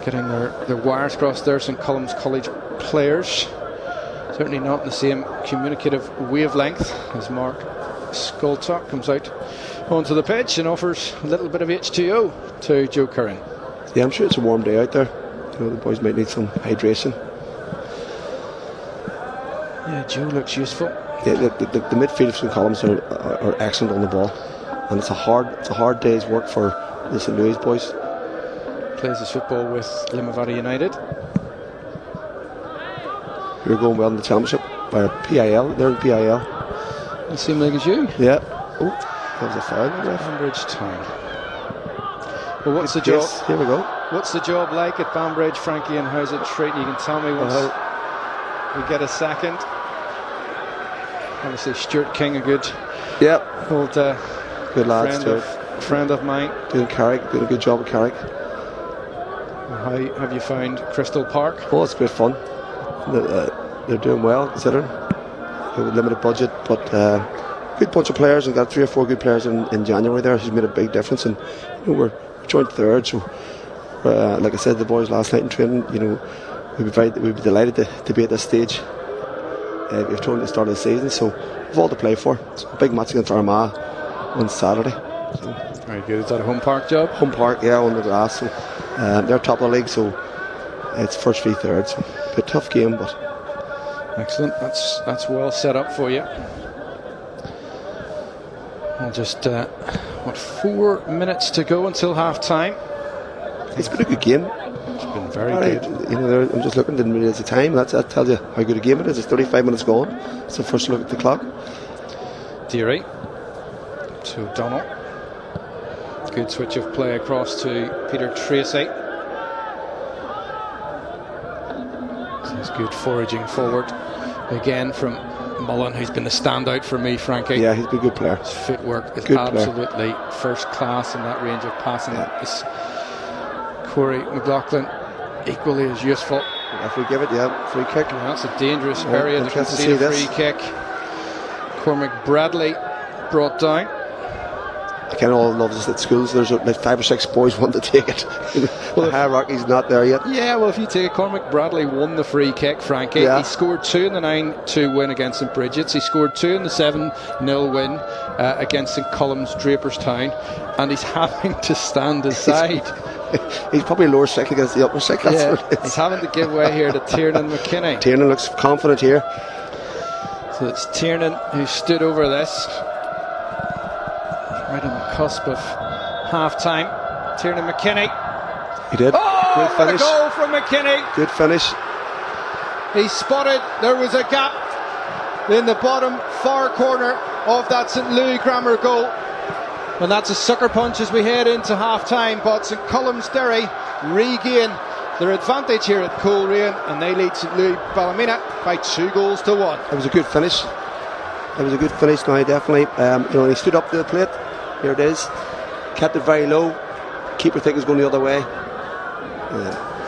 getting their wires crossed there. St Column's College players certainly not in the same communicative wavelength as Mark Skultuck comes out onto the pitch and offers a little bit of H2O to Joe Curran. Yeah, I'm sure it's a warm day out there. You know, the boys might need some hydration. Yeah, Joe looks useful. Yeah, the midfield from Columns are excellent on the ball, and it's a hard day's work for the St Louis boys. Plays his football with Limavady United. You're going well in the championship by PIL. They're in PIL. The same league as you. Yeah. Oh, that was a foul. Banbridge Town. Well, what's the job? Here we go. What's the job like at Banbridge, Frankie, and how's it treating you? You can tell me once we get a second. Obviously, Stuart King, a good old good lads, friend of mine. Doing Carrick, doing a good job at Carrick. How have you found Crystal Park? Oh, it's great fun. They're doing well, considering with limited budget, but good bunch of players, and got 3 or 4 good players in January there, who's made a big difference. And you know, we're joint third, so like I said, the boys last night in training, you know, we'd be delighted to be at this stage. We've told at the start of the season, so we've all to play for. It's a big match against Armagh on Saturday. So, very good. Is that a home park job? Home park, yeah, on the grass. So they're top of the league, so it's first v third. So a tough game, but excellent. That's well set up for you. We'll just 4 minutes to go until half time. It's been a good game. It's been very good. You know, I'm just looking, didn't realize the time. That tells you how good a game it is. It's 35 minutes gone. It's the first look at the clock. Deary to O'Donnell. Good switch of play across to Peter Tracy. It's good foraging forward again from Mullen, who's been the standout for me, Frankie. Yeah, he's been a good player. His footwork is good absolutely first class in that range of passing. Corey McLaughlin equally as useful. If we give it, free kick. Yeah, that's a dangerous area to concede a free kick. Cormac Bradley brought down. I kind of all love this at schools. There's like 5 or 6 boys want to take it. Well, the hierarchy's not there yet. Yeah, well, if you take it, Cormac Bradley won the free kick, Frankie. He scored 2 in the 9-2 win against St Bridget's. He scored 2 in the 7-0 win against St Column's Draperstown, and he's having to stand aside. He's probably lower strike against the upper strike. That's what it is. He's having to give way here to Tiernan McKinney. Tiernan looks confident here. So it's Tiernan who stood over this. Right on the cusp of half-time. Tiernan McKinney. He did. Oh, good finish. What a goal from McKinney. Good finish. He spotted there was a gap in the bottom far corner of that St. Louis Grammar goal. And that's a sucker punch as we head into half-time. But St. Column's Derry regain their advantage here at Coleraine, and they lead St. Louis Ballymena by 2-1. It was a good finish. It was a good finish now, definitely. He stood up to the plate. Here it is. Kept it very low. Keeper think it was going the other way.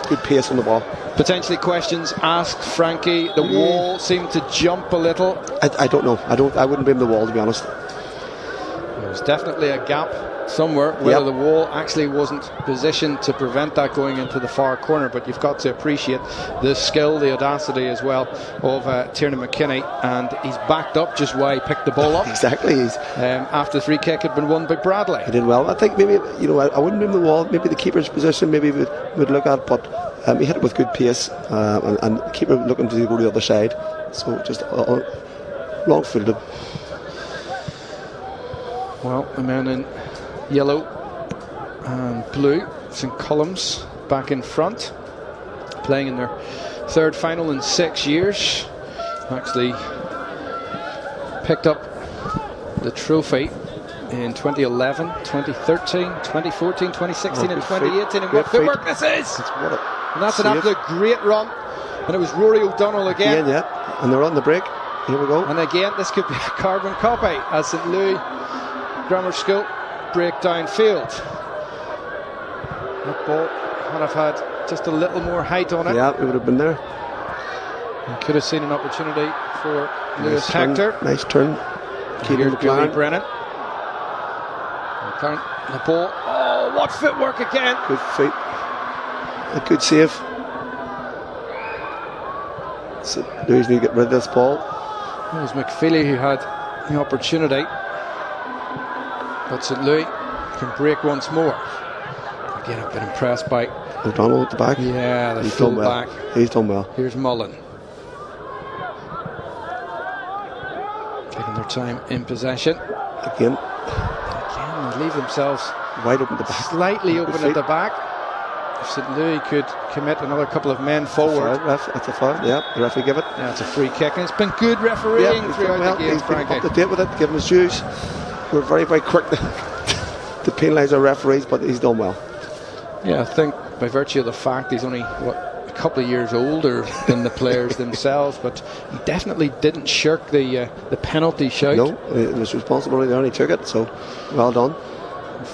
Good pace on the ball. Potentially questions asked, Frankie. The wall seemed to jump a little. I don't know. I wouldn't blame the wall, to be honest. There's definitely a gap somewhere, whether the wall actually wasn't positioned to prevent that going into the far corner. But you've got to appreciate the skill, the audacity as well of Tiernan McKinney, and he's backed up just why he picked the ball up. Exactly. After the free kick had been won by Bradley. He did well. I think maybe, I wouldn't blame the wall. Maybe the keeper's position maybe would look at, but he hit it with good pace, and the keeper looking to go to the other side. So just long footed. Well, the men in yellow and blue, St. Column's, back in front, playing in their third final in 6 years. Actually picked up the trophy in 2011, 2013, 2014, 2016 and 2018. And what footwork this is! And that's an absolute great run. And it was Rory O'Donnell again. And they're on the break. Here we go. And again, this could be a carbon copy as St. Louis Grammar School break downfield. That ball would have had just a little more height on it. Yeah, it would have been there. You could have seen an opportunity for Lewis Hector. Nice turn. Here's Billy Brennan. The ball. Oh, what footwork again! Good feet. A good save. So Louis need to get rid of this ball. It was McFeely who had the opportunity. But St. Louis can break once more. Again, I've been impressed by O'Donnell at the back. Yeah, the full back. He's done well. Here's Mullen. Taking their time in possession. Again, they leave themselves wide open at the back. Slightly open at the back. If St. Louis could commit another couple of men forward. That's a foul. Yeah, the referee give it. Yeah, it's a free kick, and it's been good refereeing throughout the game. He's been up to date with it, give him his dues. We're very, very quick to penalise our referees, but he's done well. Yeah, I think by virtue of the fact he's only a couple of years older than the players themselves, but he definitely didn't shirk the penalty shout. No, it was responsibility there, and he took it, so well done.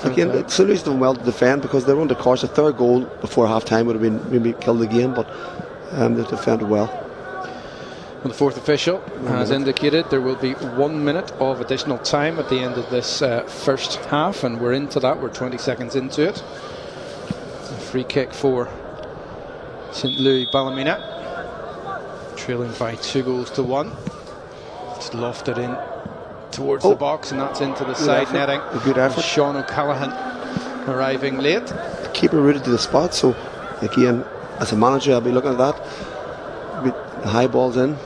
Again, St. Louis done well to defend because they were under course. A third goal before half time would have been maybe killed the game, but they defended well. Well, the fourth official has indicated there will be 1 minute of additional time at the end of this first half, and we're into that. We're 20 seconds into it. A free kick for St. Louis Ballymena, trailing by 2-1. It's lofted in towards the box, and that's into the side netting. A good effort. Sean O'Callaghan arriving late. The keeper rooted to the spot, so again, as a manager, I'll be looking at that. The high balls in.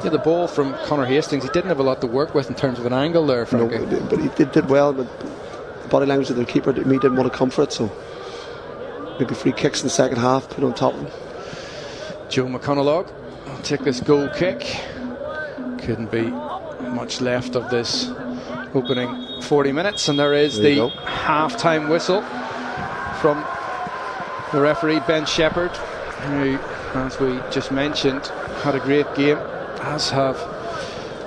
Yeah, the ball from Connor Hastings, he didn't have a lot to work with in terms of an angle there, Frankie. No, but he did well, but the body language of the keeper didn't want to come for it, so maybe free kicks in the second half, put on top of him. Joe McConaughey will take this goal kick. Couldn't be much left of this opening 40 minutes, and there is the half-time whistle from the referee, Ben Shepherd, who, as we just mentioned, had a great game, as have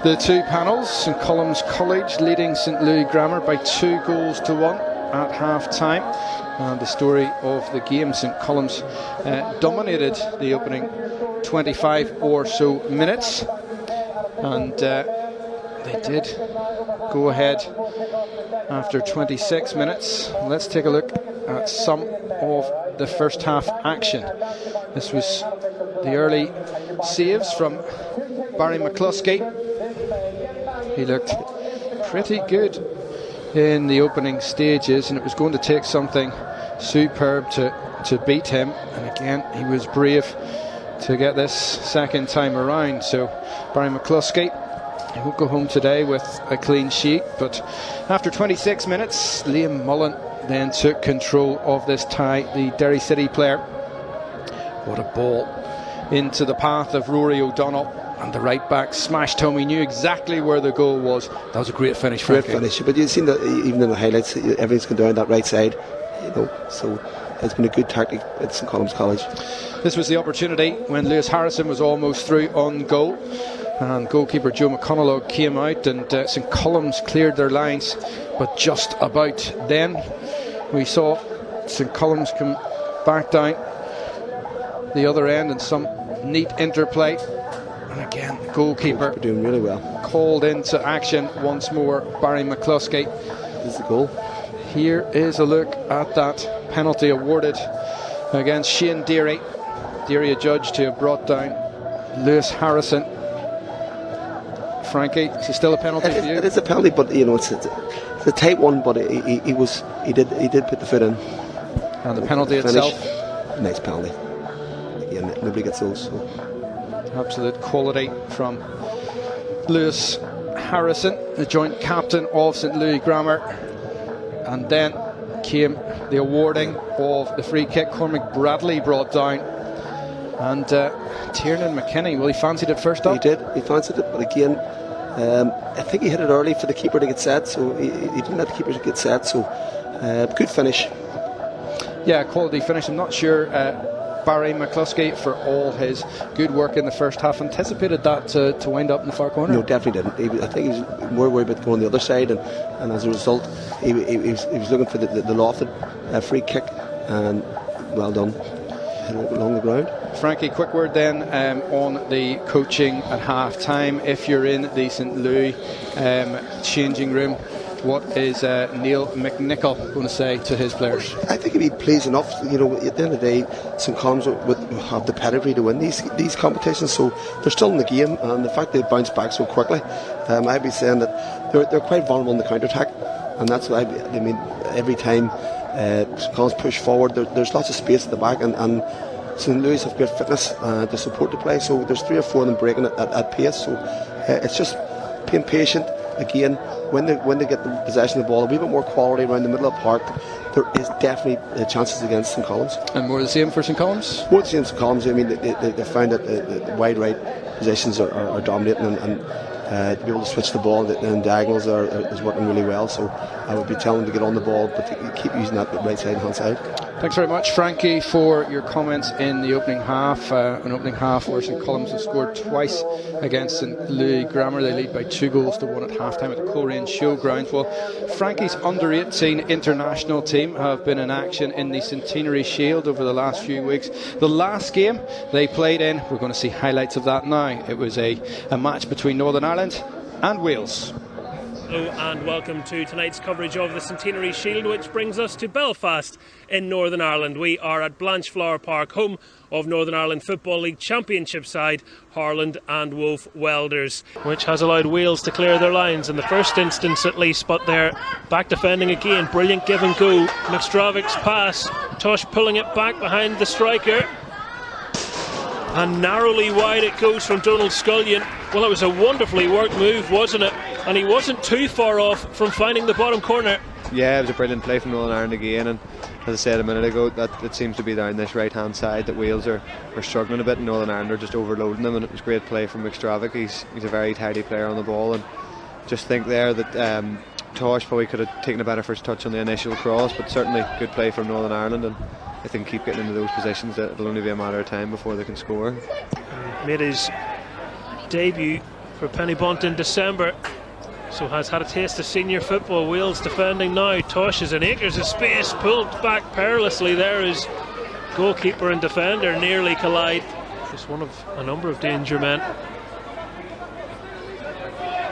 the two panels. St. Column's College leading St. Louis Grammar by 2-1 at half-time. And the story of the game, St. Colum's dominated the opening 25 or so minutes, and they did go ahead after 26 minutes. Let's take a look at some of the first half action. This was the early saves from Barry McCluskey. He looked pretty good in the opening stages, and it was going to take something superb to to beat him, and again he was brave to get this second time around. So Barry McCluskey will go home today with a clean sheet, but after 26 minutes Liam Mullen then took control of this tie, the Derry City player. What a ball into the path of Rory O'Donnell, and the right back smashed home. He knew exactly where the goal was. That was a great finish, Frankie. Great finish, but you've seen that even in the highlights, everything's gone down that right side, you know, so it's been a good tactic at St Column's College. This was the opportunity when Lewis Harrison was almost through on goal, and goalkeeper Joe McConnell came out, and St Column's cleared their lines, but just about then we saw St Column's come back down the other end, and some neat interplay, and again the goalkeeper doing really well, called into action once more. Barry McCluskey. This is the goal. Here is a look at that penalty awarded against Shane Deary. Deary adjudged to have brought down Lewis Harrison. Frankie, is it still a penalty for you? It is a penalty, but you know it's a tight one. But he did put the foot in. And the penalty itself, nice penalty. Again, nobody gets those. So. Absolute quality from Lewis Harrison, the joint captain of St Louis Grammar. And then came the awarding of the free kick. Cormac Bradley brought down, and Tiernan McKinney, well, he fancied it first up. He did, he fancied it, but again I think he hit it early for the keeper to get set, so he didn't let the keeper get set, so good finish. Yeah, quality finish. I'm not sure Barry McCluskey, for all his good work in the first half, anticipated that to wind up in the far corner. No, definitely didn't. I think he was more worried about going the other side, and as a result he was looking for the lofted free kick, and well done, hit it along the ground. Frankie, quick word then on the coaching at half time. If you're in the St Louis changing room, what is Neil McNichol going to say to his players? I think he'd be pleased enough. You know, at the end of the day, St Columns would have the pedigree to win these competitions, so they're still in the game, and the fact they bounce back so quickly, I'd be saying that they're quite vulnerable in the counter-attack, and that's what I mean. Every time St Columns push forward, there's lots of space at the back, and St Louis have great fitness to support the play, so there's 3 or 4 of them breaking at pace, so it's just being patient. Again, when they get the possession of the ball, a wee bit more quality around the middle of the park, there is definitely chances against St Columns. And more the same for St Columns? More the same for St Columns. I mean, they found that the wide right positions are dominating, and to be able to switch the ball and diagonals is working really well, so I would be telling them to get on the ball, but to keep using that right side and hand side. Thanks very much, Frankie, for your comments in the opening half. An opening half where St Columns have scored twice against St Louis Grammar. They lead by 2-1 at half time at the Coleraine Showgrounds. Well, Frankie's under-18 international team have been in action in the Centenary Shield over the last few weeks. The last game they played in, we're going to see highlights of that now. It was a match between Northern Ireland and Wales. Hello and welcome to tonight's coverage of the Centenary Shield, which brings us to Belfast in Northern Ireland. We are at Blanchflower Park, home of Northern Ireland Football League Championship side Harland and Wolf Welders, which has allowed Wales to clear their lines in the first instance at least, but they're back defending again. Brilliant give and go. McStravic's pass, Tosh pulling it back behind the striker, and narrowly wide it goes from Donald Scullion. Well, it was a wonderfully worked move, wasn't it? And he wasn't too far off from finding the bottom corner. Yeah, it was a brilliant play from Northern Ireland again, and as I said a minute ago, that it seems to be down this right hand side that Wales are struggling a bit, and Northern Ireland are just overloading them, and it was great play from McStravic. He's a very tidy player on the ball, and just think there that Tosh probably could have taken a better first touch on the initial cross, but certainly good play from Northern Ireland, and if they can keep getting into those positions, it'll only be a matter of time before they can score. Made his debut for Pennybont in December, so has had a taste of senior football. Wales defending now. Tosh is in acres of space, pulled back perilously there as goalkeeper and defender nearly collide. Just one of a number of danger men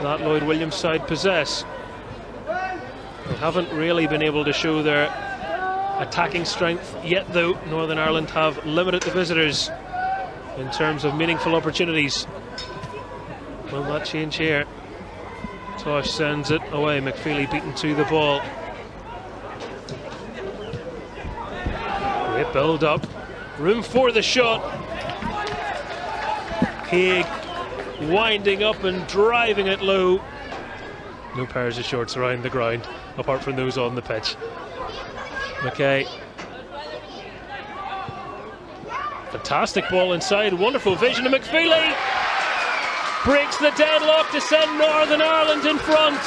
that Lloyd Williams side possess. They haven't really been able to show their attacking strength yet, though. Northern Ireland have limited the visitors in terms of meaningful opportunities. Will that change here? Tosh sends it away. McFeely beaten to the ball. Great build up. Room for the shot. Haig winding up and driving it low. No pairs of shorts around the ground, apart from those on the pitch. McKay. Fantastic ball inside, wonderful vision of McFeely. Breaks the deadlock to send Northern Ireland in front.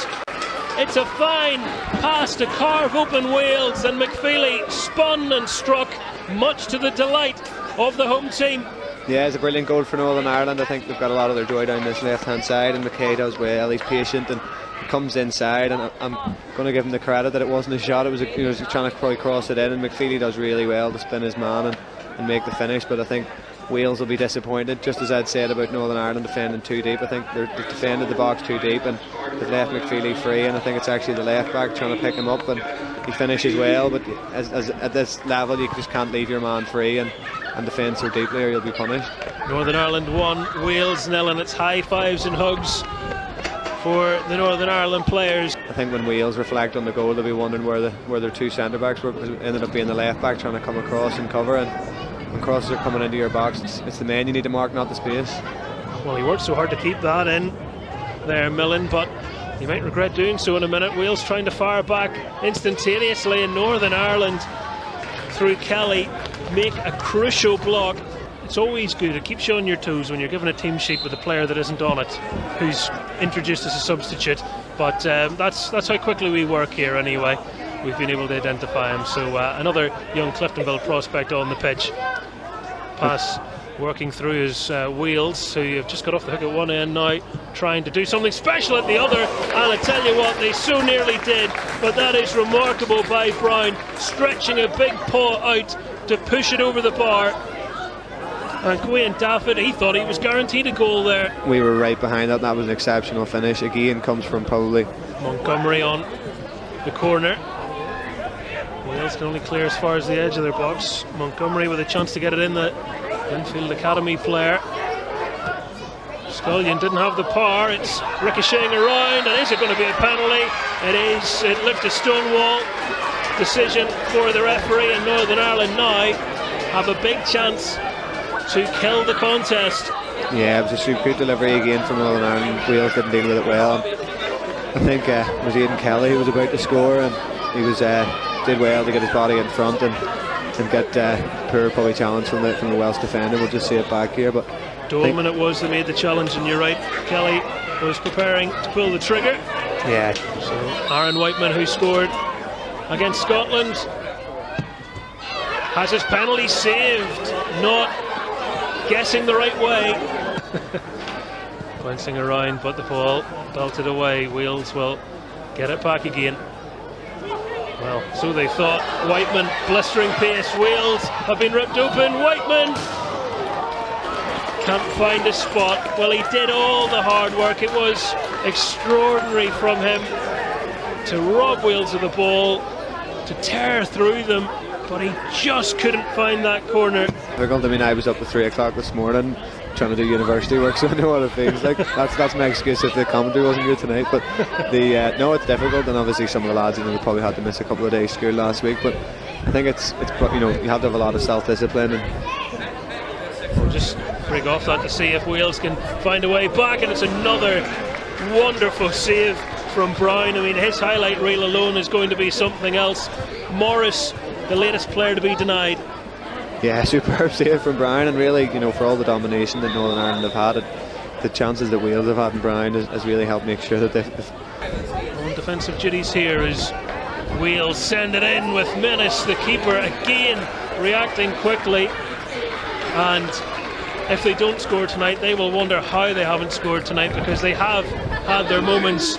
It's a fine pass to carve open Wales, and McFeely spun and struck, much to the delight of the home team. Yeah, it's a brilliant goal for Northern Ireland. I think they've got a lot of their joy down this left-hand side, and McKay does well. He's patient and he comes inside, and I'm going to give him the credit that it wasn't a shot. It was he was trying to probably cross it in, and McFeely does really well to spin his man and make the finish. But I think Wales will be disappointed, just as I'd said about Northern Ireland defending too deep. I think they've defended the box too deep and they've left McFeely free, and I think it's actually the left back trying to pick him up, and he finishes well. But as at this level, you just can't leave your man free and defend so deeply, or you'll be punished. Northern Ireland 1, Wales 0, and it's high fives and hugs for the Northern Ireland players. I think when Wales reflect on the goal, they'll be wondering where their two centre backs were, because it ended up being the left back trying to come across and cover, and when crosses are coming into your box, it's the man you need to mark, not the space. Well, he worked so hard to keep that in there, Millen, but he might regret doing so in a minute. Wales trying to fire back instantaneously, and Northern Ireland through Kelly make a crucial block. It's always good to keep you on your toes when you're given a team sheet with a player that isn't on it, who's introduced as a substitute, but that's how quickly we work here anyway. We've been able to identify him. So another young Cliftonville prospect on the pitch. Pass working through his Wheels, who have just got off the hook at one end now, trying to do something special at the other, and I tell you what, they so nearly did, but that is remarkable by Brown, stretching a big paw out to push it over the bar. And Gwaine Dafford, he thought he was guaranteed a goal there. We were right behind that, and that was an exceptional finish. Again, comes from probably Montgomery on the corner. Wales can only clear as far as the edge of their box. Montgomery with a chance to get it in, the Linfield Academy player. Scullion didn't have the power. It's ricocheting around, and is it going to be a penalty? It is. It looked a Stonewall decision for the referee, and Northern Ireland now have a big chance to kill the contest. Yeah, it was a good delivery again from Northern Ireland. Wales didn't deal with it well. I think it was Aidan Kelly who was about to score, and he was did well to get his body in front and get poor probably challenge from the Welsh defender. We'll just see it back here, but Dolman it was that made the challenge, and you're right, Kelly was preparing to pull the trigger. Yeah. So Aaron Whiteman, who scored against Scotland, has his penalty saved, not guessing the right way. Glancing around, but the ball belted away. Wales will get it back again. Well, so they thought. Whiteman, blistering pace. Wales have been ripped open. Whiteman can't find a spot. Well, he did all the hard work. It was extraordinary from him to rob Wales of the ball, to tear through them, but he just couldn't find that corner. Difficult. I mean, I was up at 3 o'clock this morning trying to do university work, so I know what it feels like. That's my excuse if the commentary wasn't good tonight. But no, it's difficult, and obviously some of the lads, probably had to miss a couple of days school last week. But I think it's you have to have a lot of self-discipline. And we'll just break off that to see if Wales can find a way back, and it's another wonderful save from Brown. I mean, his highlight reel alone is going to be something else. Morris, the latest player to be denied. Yeah, superb save from Brown, and really, for all the domination that Northern Ireland have had, the chances that Wales have had in Brown has really helped make sure that they've on defensive duties here as Wales send it in with menace. The keeper again reacting quickly, and if they don't score tonight, they will wonder how they haven't scored tonight, because they have had their moments,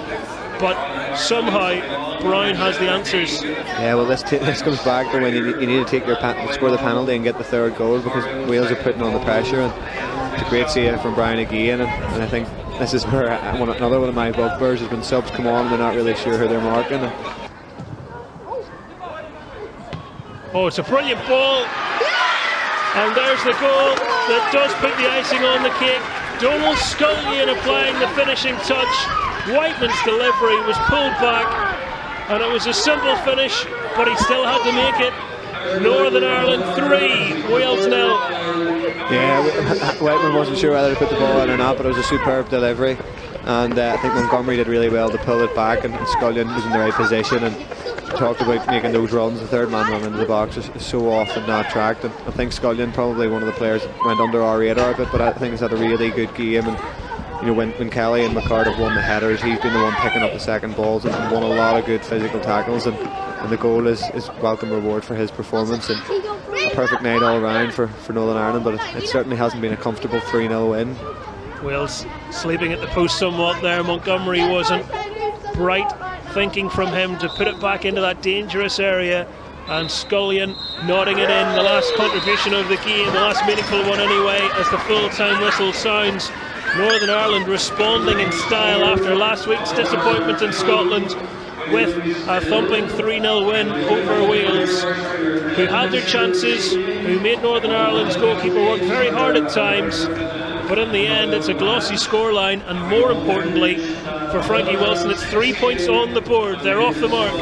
but somehow Brown has the answers. Yeah, well, this comes back to when you need to take score the penalty and get the third goal, because Wales are putting on the pressure, and it's a great save from Brown again, and I think this is where another one of my bugbears has been subs come on and they're not really sure who they're marking. Oh, it's a brilliant ball, and there's the goal that does put the icing on the cake. Donald Scullion applying the finishing touch. Whiteman's delivery was pulled back, and it was a simple finish, but he still had to make it. Northern Ireland 3, Wales 0. Yeah, Whitman wasn't sure whether to put the ball in or not, but it was a superb delivery, and I think Montgomery did really well to pull it back, and Scullion was in the right position, and talked about making those runs. The third man run into the box is so often not tracked, and I think Scullion, probably one of the players that went under our radar a bit, but I think he's had a really good game. And you know, when Kelly and McCart have won the headers, he's been the one picking up the second balls and won a lot of good physical tackles, and the goal is welcome reward for his performance, and a perfect night all round for Northern Ireland, but it certainly hasn't been a comfortable 3-0 win. Wales sleeping at the post somewhat there. Montgomery wasn't bright thinking from him to put it back into that dangerous area, and Scullion nodding it in, the last contribution of the game, the last meaningful one anyway, as the full-time whistle sounds. Northern Ireland responding in style after last week's disappointment in Scotland with a thumping 3-0 win over Wales, who had their chances, who made Northern Ireland's goalkeeper work very hard at times, but in the end it's a glossy scoreline, and more importantly for Frankie Wilson, it's 3 points on the board. They're off the mark.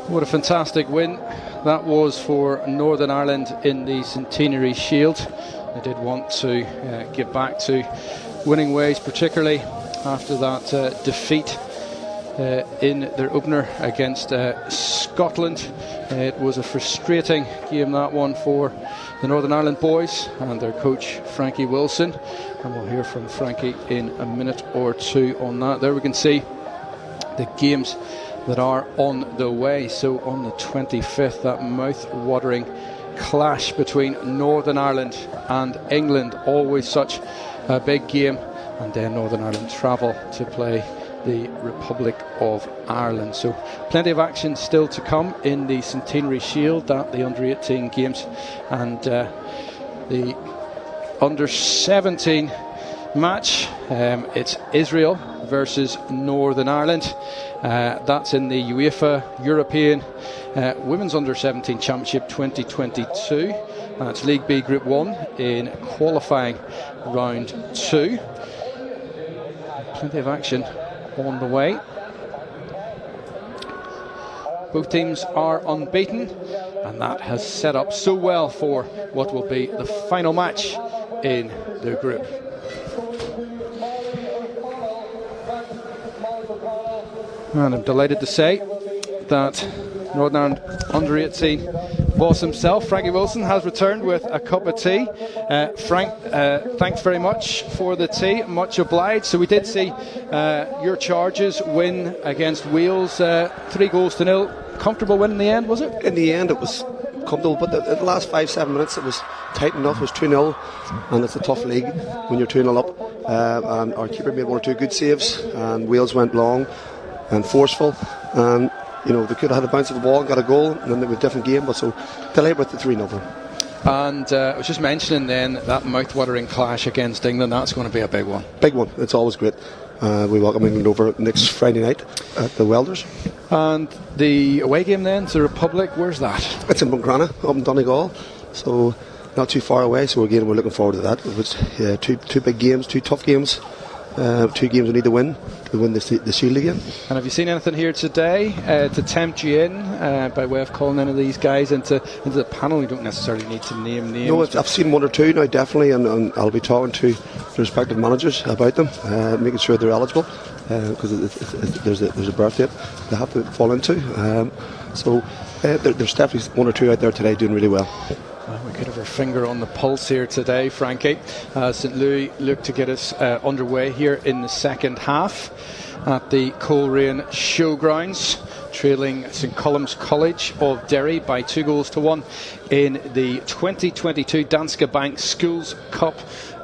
What a fantastic win that was for Northern Ireland in the Centenary Shield. They did want to get back to winning ways, particularly after that defeat in their opener against Scotland. It was a frustrating game, that one, for the Northern Ireland boys and their coach Frankie Wilson, and we'll hear from Frankie in a minute or two on that. There we can see the games that are on the way. So on the 25th, that mouth-watering clash between Northern Ireland and England, always such a big game, and then Northern Ireland travel to play the Republic of Ireland. So plenty of action still to come in the Centenary Shield, at the under-18 games, and the under-17 match. It's Israel versus Northern Ireland. That's in the UEFA European Women's Under-17 Championship 2022. That's League B Group 1 in qualifying round 2. Plenty of action on the way. Both teams are unbeaten, and that has set up so well for what will be the final match in the group. And I'm delighted to say that Northern Ireland under-18 boss himself, Frankie Wilson, has returned with a cup of tea. Frank, thanks very much for the tea, much obliged. So we did see your Charges win against Wales, 3-0. Comfortable win in the end, was it? In the end it was comfortable, but the last 5-7 minutes it was tight enough. It was 2-0, and it's a tough league when you're 2-0 up, and our keeper made 1 or 2 good saves, and Wales went long and forceful, and you know, they could have had a bounce of the ball and got a goal, and then it was a different game. But so delighted with the 3-0. And I was just mentioning then that mouth-watering clash against England. That's going to be a big one. Big one. It's always great. We welcome England over next Friday night at the Welders. And the away game then to the Republic, where's that? It's in Buncrana, up in Donegal, so not too far away. So again, we're looking forward to that. It was two big games, 2 tough games. 2 games we need to win the Shield again. And have you seen anything here today to tempt you in by way of calling any of these guys into the panel? You don't necessarily need to name names. No, I've seen 1 or 2 now, definitely, and I'll be talking to the respective managers about them, making sure they're eligible, because there's a birth date they have to fall into. So there's definitely 1 or 2 out there today doing really well. We could have our finger on the pulse here today, Frankie. St Louis look to get us underway here in the second half at the Coleraine Showgrounds, trailing St Column's College of Derry by 2-1 in the 2022 Danske Bank Schools Cup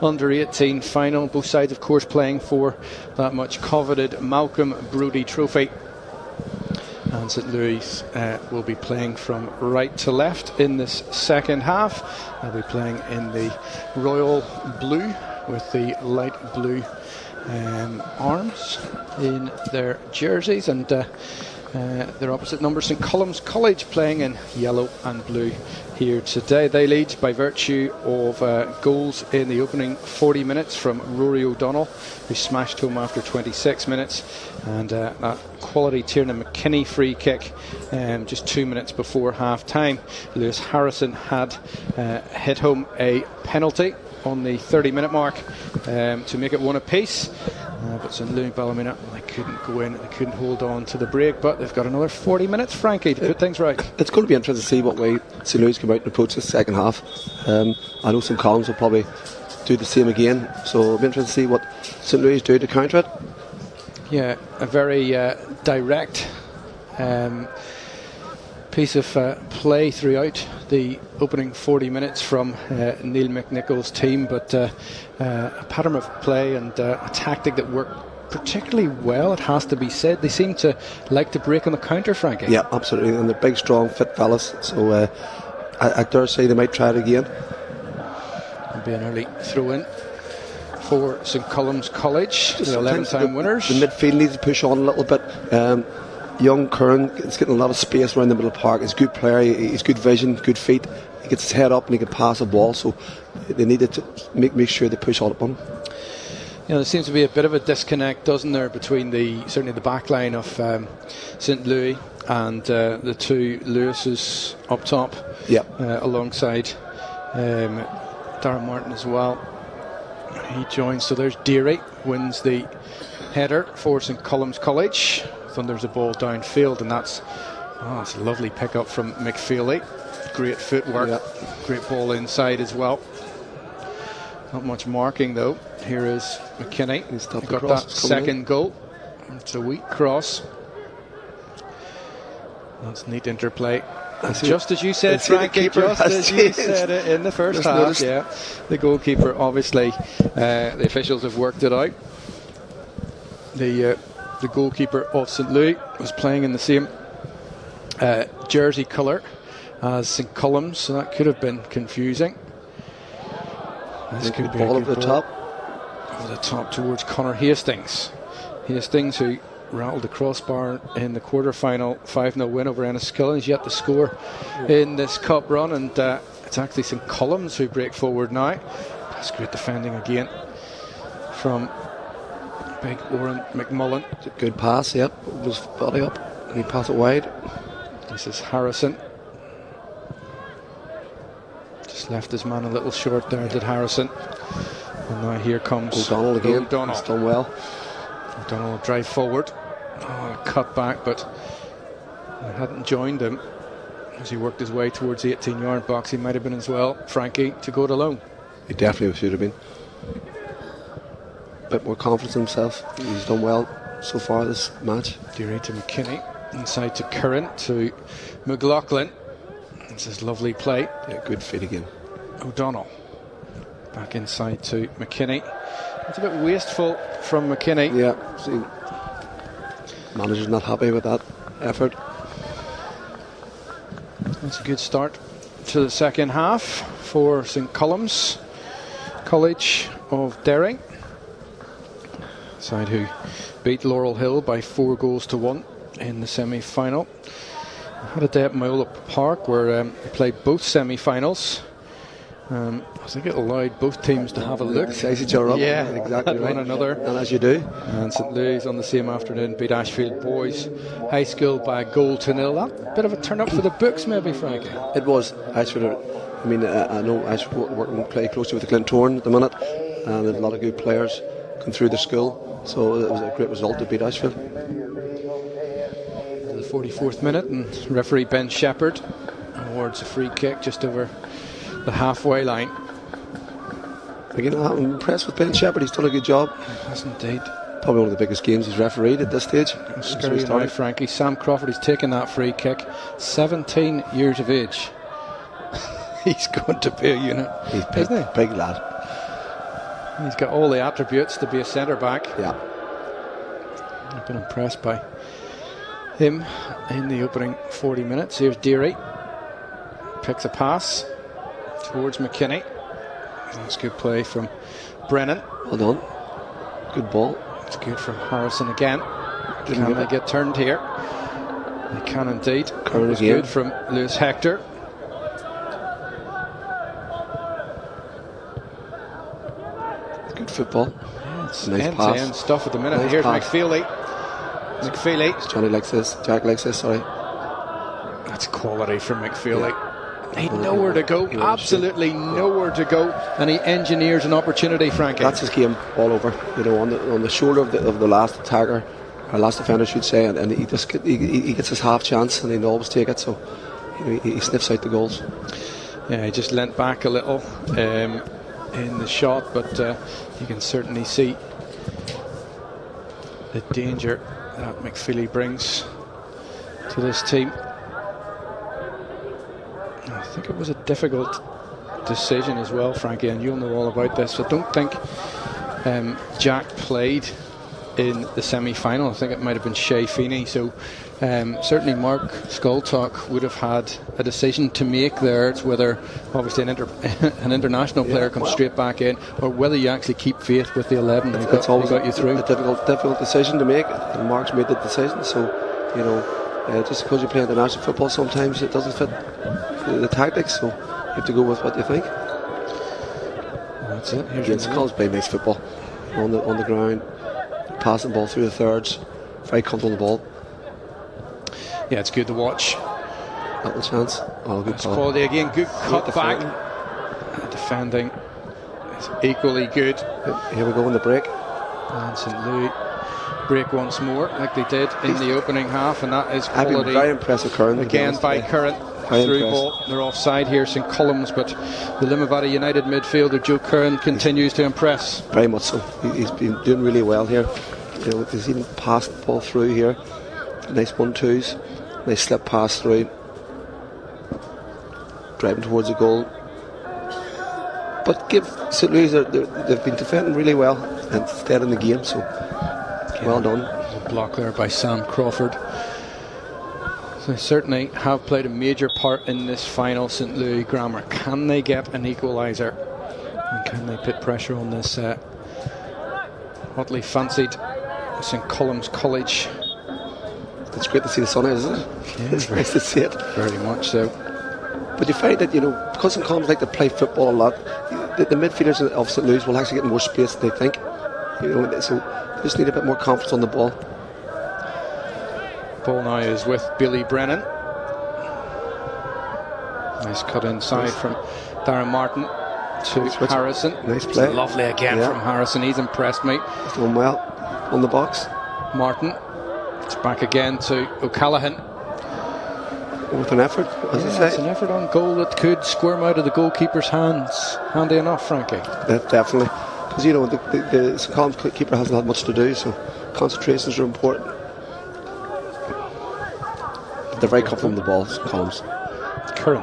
under-18 final. Both sides, of course, playing for that much coveted Malcolm Brodie Trophy. And St Louis will be playing from right to left in this second half. They'll be playing in the royal blue with the light blue arms in their jerseys. And Their opposite number, St Column's College, playing in yellow and blue here today. They lead by virtue of goals in the opening 40 minutes from Rory O'Donnell, who smashed home after 26 minutes, and that quality Tiernan McKinney free kick just 2 minutes before half time. Lewis Harrison had hit home a penalty on the 30-minute mark to make it one apiece. But St Louis Ballymena, they couldn't go in, they couldn't hold on to the break, but they've got another 40 minutes, Frankie, to put things right. It's going to be interesting to see what way St Louis come out and approach the second half. I know St Columns will probably do the same again, so it'll be interesting to see what St Louis do to counter it. Yeah, a very direct piece of play throughout the opening 40 minutes from Neil McNichol's team, but a pattern of play and a tactic that worked particularly well, it has to be said. They seem to like to break on the counter, Frankie. Yeah, absolutely, and they're big, strong, fit fellas, so I dare say they might try it again. It'll be an early throw-in for St Column's College, the 11-time winners. The midfield needs to push on a little bit. Young Curran is getting a lot of space around the middle of the park. He's a good player, he's good vision, good feet. He gets his head up and he can pass a ball, so they need to make sure they push all up on him. You know, there seems to be a bit of a disconnect, doesn't there, between certainly the back line of St Louis and the two Lewises up top, alongside Darren Martin as well. He joins, so there's Deary, wins the header for St Column's College. Thunders a ball downfield, and that's a lovely pick up from McFeely. Great footwork, great ball inside as well. Not much marking though. Here is McKinney. He's got that second goal. It's a weak cross. That's neat interplay. Just as you said, Frankie, just as you said it in the first half. Noticed. Yeah, the goalkeeper, obviously, the officials have worked it out. The goalkeeper of St Louis was playing in the same jersey colour as St Columns, so that could have been confusing. This could be a good ball over the top towards Connor Hastings. Hastings, who rattled the crossbar in the quarter-final 5-0 win over Enniskillen, is yet to score in this cup run, and it's actually St Columns who break forward now. That's great defending again from big Oren McMullen. Good pass, yep. Was body up and he passed it wide. This is Harrison. Just left his man a little short there, did Harrison. And now here comes O'Donnell again. O'Donnell. He's done well. O'Donnell will drive forward. Cut back, but I hadn't joined him as he worked his way towards the 18-yard box. He might have been as well, Frankie, to go it alone. He definitely should have been. Bit more confidence in himself. He's done well so far this match. Deary to McKinney, inside to Curran, to McLaughlin. This is lovely play. Yeah, good feet again. O'Donnell back inside to McKinney. It's a bit wasteful from McKinney. Yeah, see, manager's not happy with that effort. That's a good start to the second half for St Columns College of Derry, side who beat Laurel Hill by 4-1 in the semi-final. I had a day at Myola Park where they played both semi-finals. I think it allowed both teams to have a look. Size each other up. Yeah, exactly right. One another. And as you do. And St Louis on the same afternoon beat Ashfield Boys High School by 1-0. That bit of a turn up for the books, maybe, Frankie. It was. Ashfield, I mean, I know Ashfield working play closely with the Glentoran at the minute, and there's a lot of good players come through the school, so it was a great result to beat Ashfield. The 44th minute, and referee Ben Shepherd awards a free kick just over the halfway line. Again, I'm impressed with Ben Shepherd. He's done a good job. Yes, indeed. Probably one of the biggest games he's refereed at this stage. Scary now, Frankie. Sam Crawford has taken that free kick. 17 years of age. He's going to be a unit. He's big, isn't he? Big lad. He's got all the attributes to be a centre back. Yeah. I've been impressed by him in the opening 40 minutes. Here's Deary. Picks a pass towards McKinney. That's good play from Brennan. Well done. Good ball. It's good from Harrison again. Can they get turned here? They can indeed. Curran It was again. good from Lewis Hector. Good football. It's Nice end-to-end pass. stuff at the minute. Nice Here's pass. McFeely. McFeely. Johnny likes this. Jack likes this. Sorry. That's quality from McFeely. He'd Yeah. nowhere to go. He wants Absolutely nowhere to go. And he engineers an opportunity, Frankie. That's his game all over. You know, on the shoulder of the last attacker, or last defender, I should say, and he just he gets his half chance, and he'll always take it. So you know, he sniffs out the goals. Yeah, he just leant back a little in the shot, but you can certainly see the danger that McFeely brings to this team. I think it was a difficult decision as well, Frankie, and you'll know all about this. I don't think Jack played in the semi-final. I think it might have been Shea Feeney. So certainly Mark Skultalk would have had a decision to make there. It's whether obviously an international player comes straight back in, or whether you actually keep faith with the 11 who got you through. A difficult decision to make, and Mark's made the decision. So you know, just because you play international football, sometimes it doesn't fit the tactics. So you have to go with what you think. That's it. Again, Skulls play nice football on the ground, passing the ball through the thirds, very comfortable on the ball. Yeah, it's good to watch. Little chance. Oh, good That's ball. quality again. Good cut back. defending. Defending is equally good. Here we go in the break. And St. Louis break once more, like they did in the opening half, and that is I've been quality. very impressed with Curran. Again by Curran. Very Through impressed. ball. They're offside here, St. Columns, but the Limavady United midfielder Joe Curran continues to impress. Very much so. He's been doing really well here. You know, he's even passed the ball through here. Nice 1-2s. Nice slip pass through. Driving towards the goal. But give St. Louis, they've been defending really well and stayed in the game, so well done. A block there by Sam Crawford. So they certainly have played a major part in this final. St. Louis Grammar, can they get an equaliser? And can they put pressure on this hotly fancied St. Columns College? It's great to see the sun out, isn't it? Yeah, It's nice to see it. Very much so. But you find that, you know, because St. Columns like to play football a lot, the midfielders of St. Louis will actually get more space than they think. You know, so they just need a bit more confidence on the ball. Ball now is with Billy Brennan. Nice cut inside from Darren Martin to Switch. Harrison. Nice play. Lovely again from Harrison. He's impressed me. He's doing well on the box. Martin. It's back again to O'Callaghan. With an effort, as I It's say. an effort on goal that could squirm out of the goalkeeper's hands. Handy enough, Frankie. Definitely. Because, you know, the St. Columns keeper hasn't had much to do, so concentrations are important. They're very comfortable on the ball, St. Columns. Curran.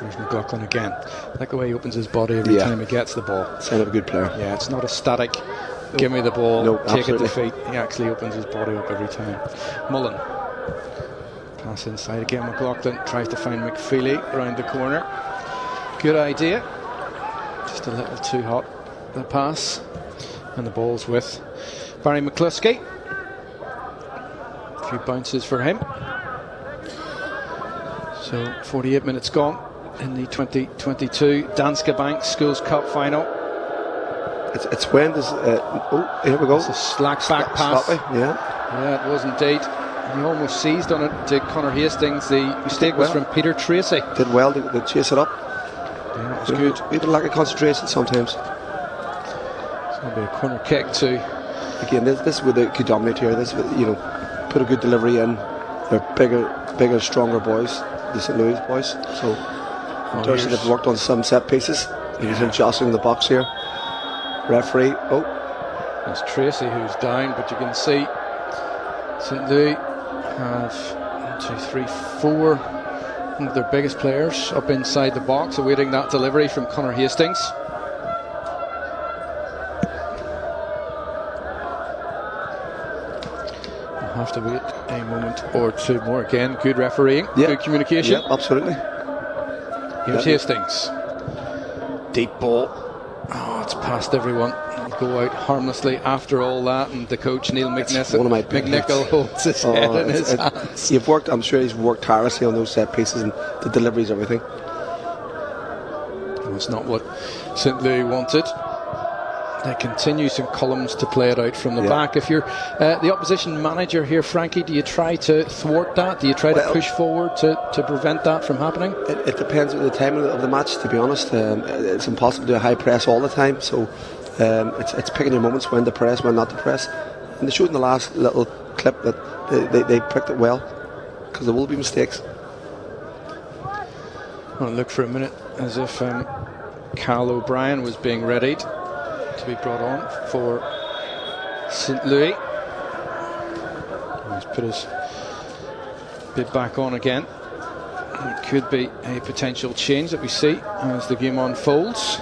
There's McLaughlin again. I like the way he opens his body every time he gets the ball. Sign of a good player. Yeah, it's not a static, give me the ball, No, take absolutely. it to feet. He actually opens his body up every time. Mullen. Pass inside again. McLaughlin tries to find McFeely around the corner. Good idea. Just a little too hot, the pass. And the ball's with Barry McCluskey. A few bounces for him. So 48 minutes gone in the 2022 Danske Bank Schools Cup final. It's when there's. Here we go. It's a slack back pass. Sloppy, yeah. Yeah, it was indeed. He almost seized on it to Connor Hastings. The mistake was from Peter Tracy. Did well to chase it up. Yeah, it was good. We had a lack of concentration sometimes. It's going to be a corner kick too. Again, this is where they could dominate here. This, you know, put a good delivery in. They're bigger, stronger boys, the St. Louis boys. So, Darcy have worked on some set pieces. He's been jostling the box here. Referee. Oh, It's Tracy who's down, but you can see St. Louis have 1, 2, 3, 4 of their biggest players up inside the box, awaiting that delivery from Connor Hastings. We'll have to wait a moment or two more. Again, good refereeing, good communication. Yeah, absolutely. Here's Hastings. Deep ball. Oh, gets past everyone and go out harmlessly after all that, and the coach Neil McNichol holds his head in his hands. I'm sure he's worked tirelessly on those set pieces and the deliveries, everything. It's not what St. Louis wanted. They continue St. Columns to play it out from the back. If you're the opposition manager here, Frankie, do you try to thwart that? Do you try to push forward to prevent that from happening? It depends on the timing of the match, to be honest. It's impossible to do a high press all the time, so it's picking your moments when to press, when not to press. And they showed in the last little clip that they picked it well, because there will be mistakes. Well, look for a minute as if Cal O'Brien was being readied to be brought on for St. Louis. He's put his bid back on again. It could be a potential change that we see as the game unfolds.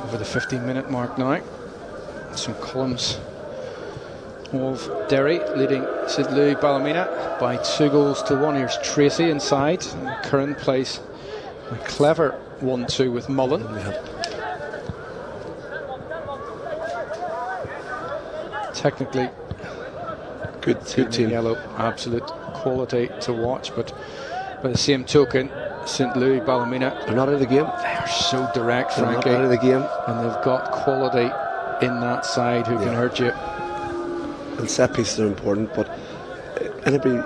Over the 15-minute mark now. St. Columns of Derry leading St. Louis Ballymena by 2-1. Here's Tracy inside. Curran plays a clever 1-2 with Mullen. Technically good team. Yellow, absolute quality to watch, but by the same token, St. Louis Ballymena, they're not out of the game. They're so direct, Frankie. They're not out of the game, and they've got quality in that side who can hurt you. And set pieces are important, but anybody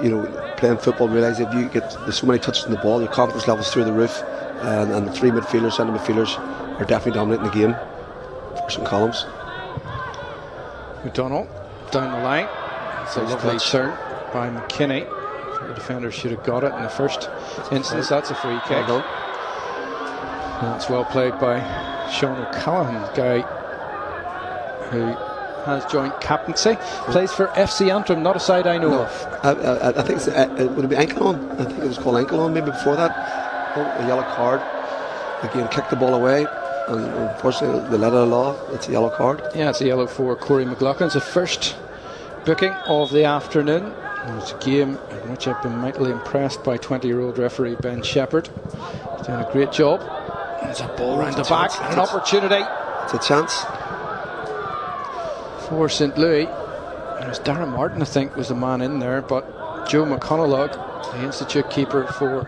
playing football realise if you get there's so many touches on the ball, your confidence levels through the roof, and the three midfielders, centre midfielders are definitely dominating the game for St. Columns. McDonald down the line. It's a lovely turn by McKinney. The defender should have got it in the first instance. That's a free kick. And that's well played by Sean O'Callaghan, guy who has joint captaincy. Plays for FC Antrim, not a side I know of. I think would it be ankle on? I think it was called ankle on maybe before that. A yellow card. Again, kicked the ball away. And unfortunately, the letter of the law, it's a yellow card. Yeah, it's a yellow for Corey McLaughlin. It's the first booking of the afternoon. It's a game in which I've been mightily impressed by 20-year-old referee Ben Shepherd. He's doing a great job. There's a ball round the back, an opportunity. It's a chance for St. Louis. It was Darren Martin, I think, was the man in there, but Joe McConaughey, the Institute keeper for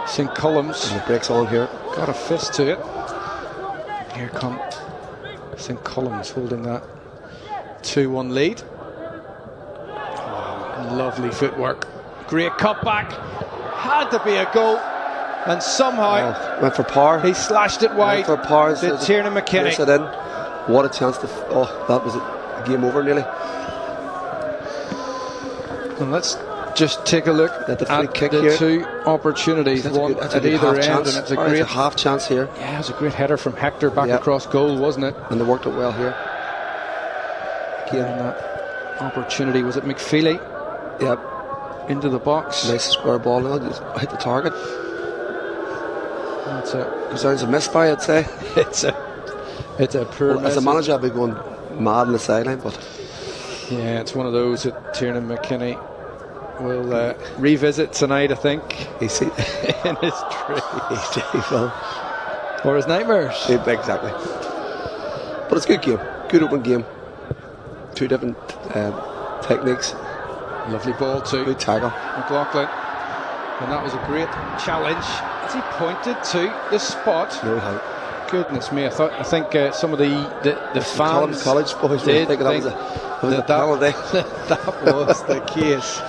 St. Columns, and the breaks on here. Got a fist to it. Here come St. Columns holding that 2-1 lead. Oh, lovely footwork. Great cutback. Had to be a goal. And somehow went for power. He slashed it wide. Went for power. Did Tiernan McKinney. It in. What a chance to... that was it. Game over nearly. And let's just take a look at the two opportunities, one at either end, and it's a great half chance here. Yeah, it was a great header from Hector back across goal, wasn't it? And they worked it well here. Again, that opportunity was at McFeely. Yep. Into the box. Nice square ball now, just hit the target. That's it. Sounds a miss by, I'd say. It's a poor miss. As a manager, I'd be going mad on the sideline, but yeah, it's one of those that Tiernan McKinney will revisit tonight, I think. In his dreams. Or his nightmares. Exactly. But it's a good game. Good open game. Two different techniques. Lovely ball too. Good tackle. McLaughlin. And that was a great challenge. As he pointed to the spot. No help. Goodness me, I think some of the fans College boys did think that was a penalty. That was the case.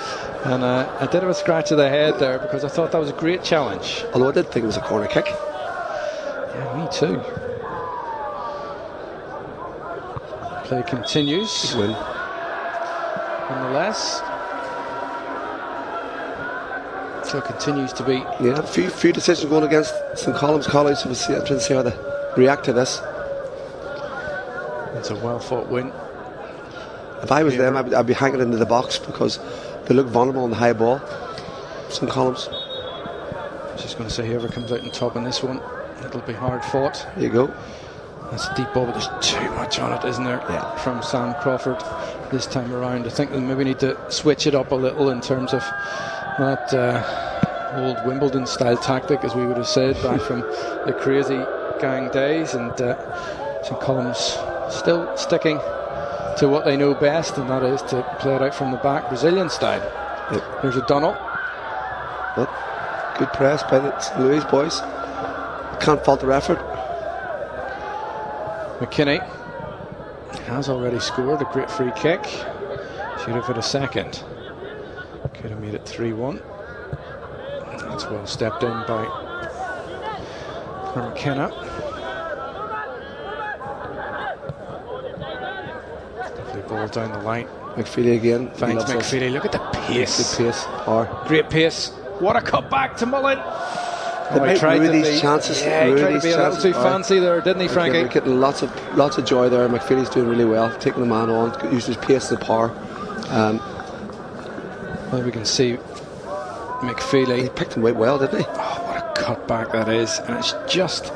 And I did have a scratch of the head there because I thought that was a great challenge. Although I did think it was a corner kick. Yeah, me too. Play continues. Good win. Nonetheless. So it continues to be. Yeah, a few decisions going against St. Columns College. So we'll see, I'm trying to see how they react to this. It's a well fought win. If I was them, I'd be hanging into the box because they look vulnerable on the high ball. St. Columns. I was just going to say, whoever comes out on top in this one, it'll be hard fought. There you go. That's a deep ball, but there's too much on it, isn't there? Yeah. From Sam Crawford this time around. I think they maybe need to switch it up a little in terms of that old Wimbledon style tactic, as we would have said back from the crazy gang days, and St Column's still sticking to what they know best, and that is to play it out from the back, Brazilian style. Yep. Here's O'Donnell. But good press by the St Louis boys. Can't fault their effort. McKinney has already scored a great free kick. Should have had a second. Could have made it 3-1. That's well stepped in by McKenna. Lovely ball down the line. McFeely again. Finds McFeely. Look at the pace. Good pace. Great pace. What a cut back to Mullen. He tried these chances. Yeah, he tried to be a little too fancy there, didn't he, Frankie? They're getting lots of joy there. McFeely's doing really well, taking the man on, using his pace and power. Well, we can see McFeely. He picked him well, didn't he? Oh, what a cutback that is. And it's just,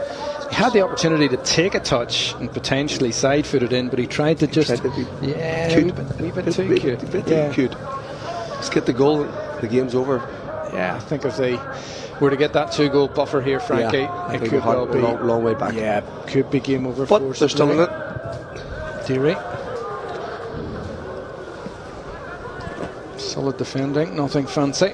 he had the opportunity to take a touch and potentially side-foot it in, but he tried to just... a wee bit too cute. Let's get the goal, the game's over. Yeah, I think if they were to get that 2-goal buffer here, Frankie, it could well be... long way back. Yeah, could be game over but for they're still in it. Deary. Solid defending, nothing fancy.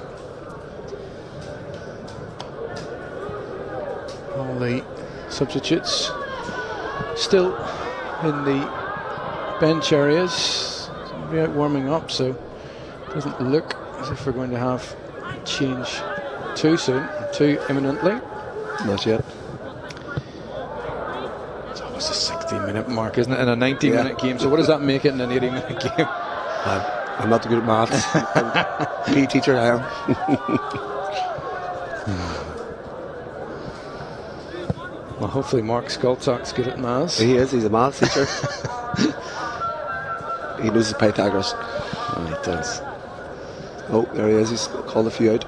All the substitutes still in the bench areas. Somebody out warming up, so it doesn't look as if we're going to have a change too soon, too imminently. Not yet. It's almost a 60-minute mark, isn't it, in a 90-minute game? So what does that make it in an 80-minute game? I'm not good at maths. PE teacher, I am. Well, hopefully Mark Skolczak's good at maths. He is, he's a maths teacher. He knows his Pythagoras. Oh, he does. Oh, there he is, he's called a few out.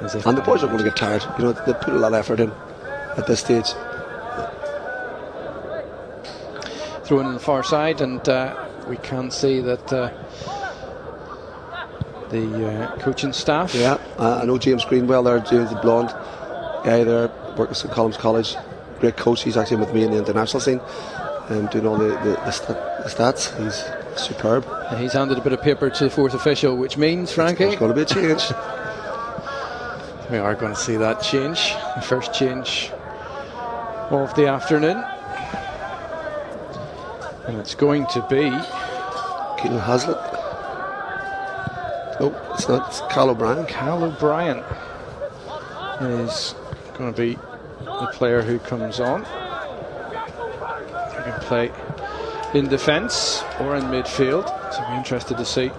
And the boys are going to get tired. You know, they put a lot of effort in at this stage. Throw in on the far side, and we can see that the coaching staff. Yeah, I know James Greenwell there, James the blonde guy there, working at St Column's College. Great coach. He's actually with me in the international scene, doing all the stats. He's superb. And he's handed a bit of paper to the fourth official, which means, Frankie, there's going to be a change. We are going to see that change, the first change of the afternoon. And it's going to be Keaton Hazlitt. Oh, it's not. It's Cal O'Brien. Cal O'Brien is going to be the player who comes on. He can play in defence or in midfield. So I'm interested to see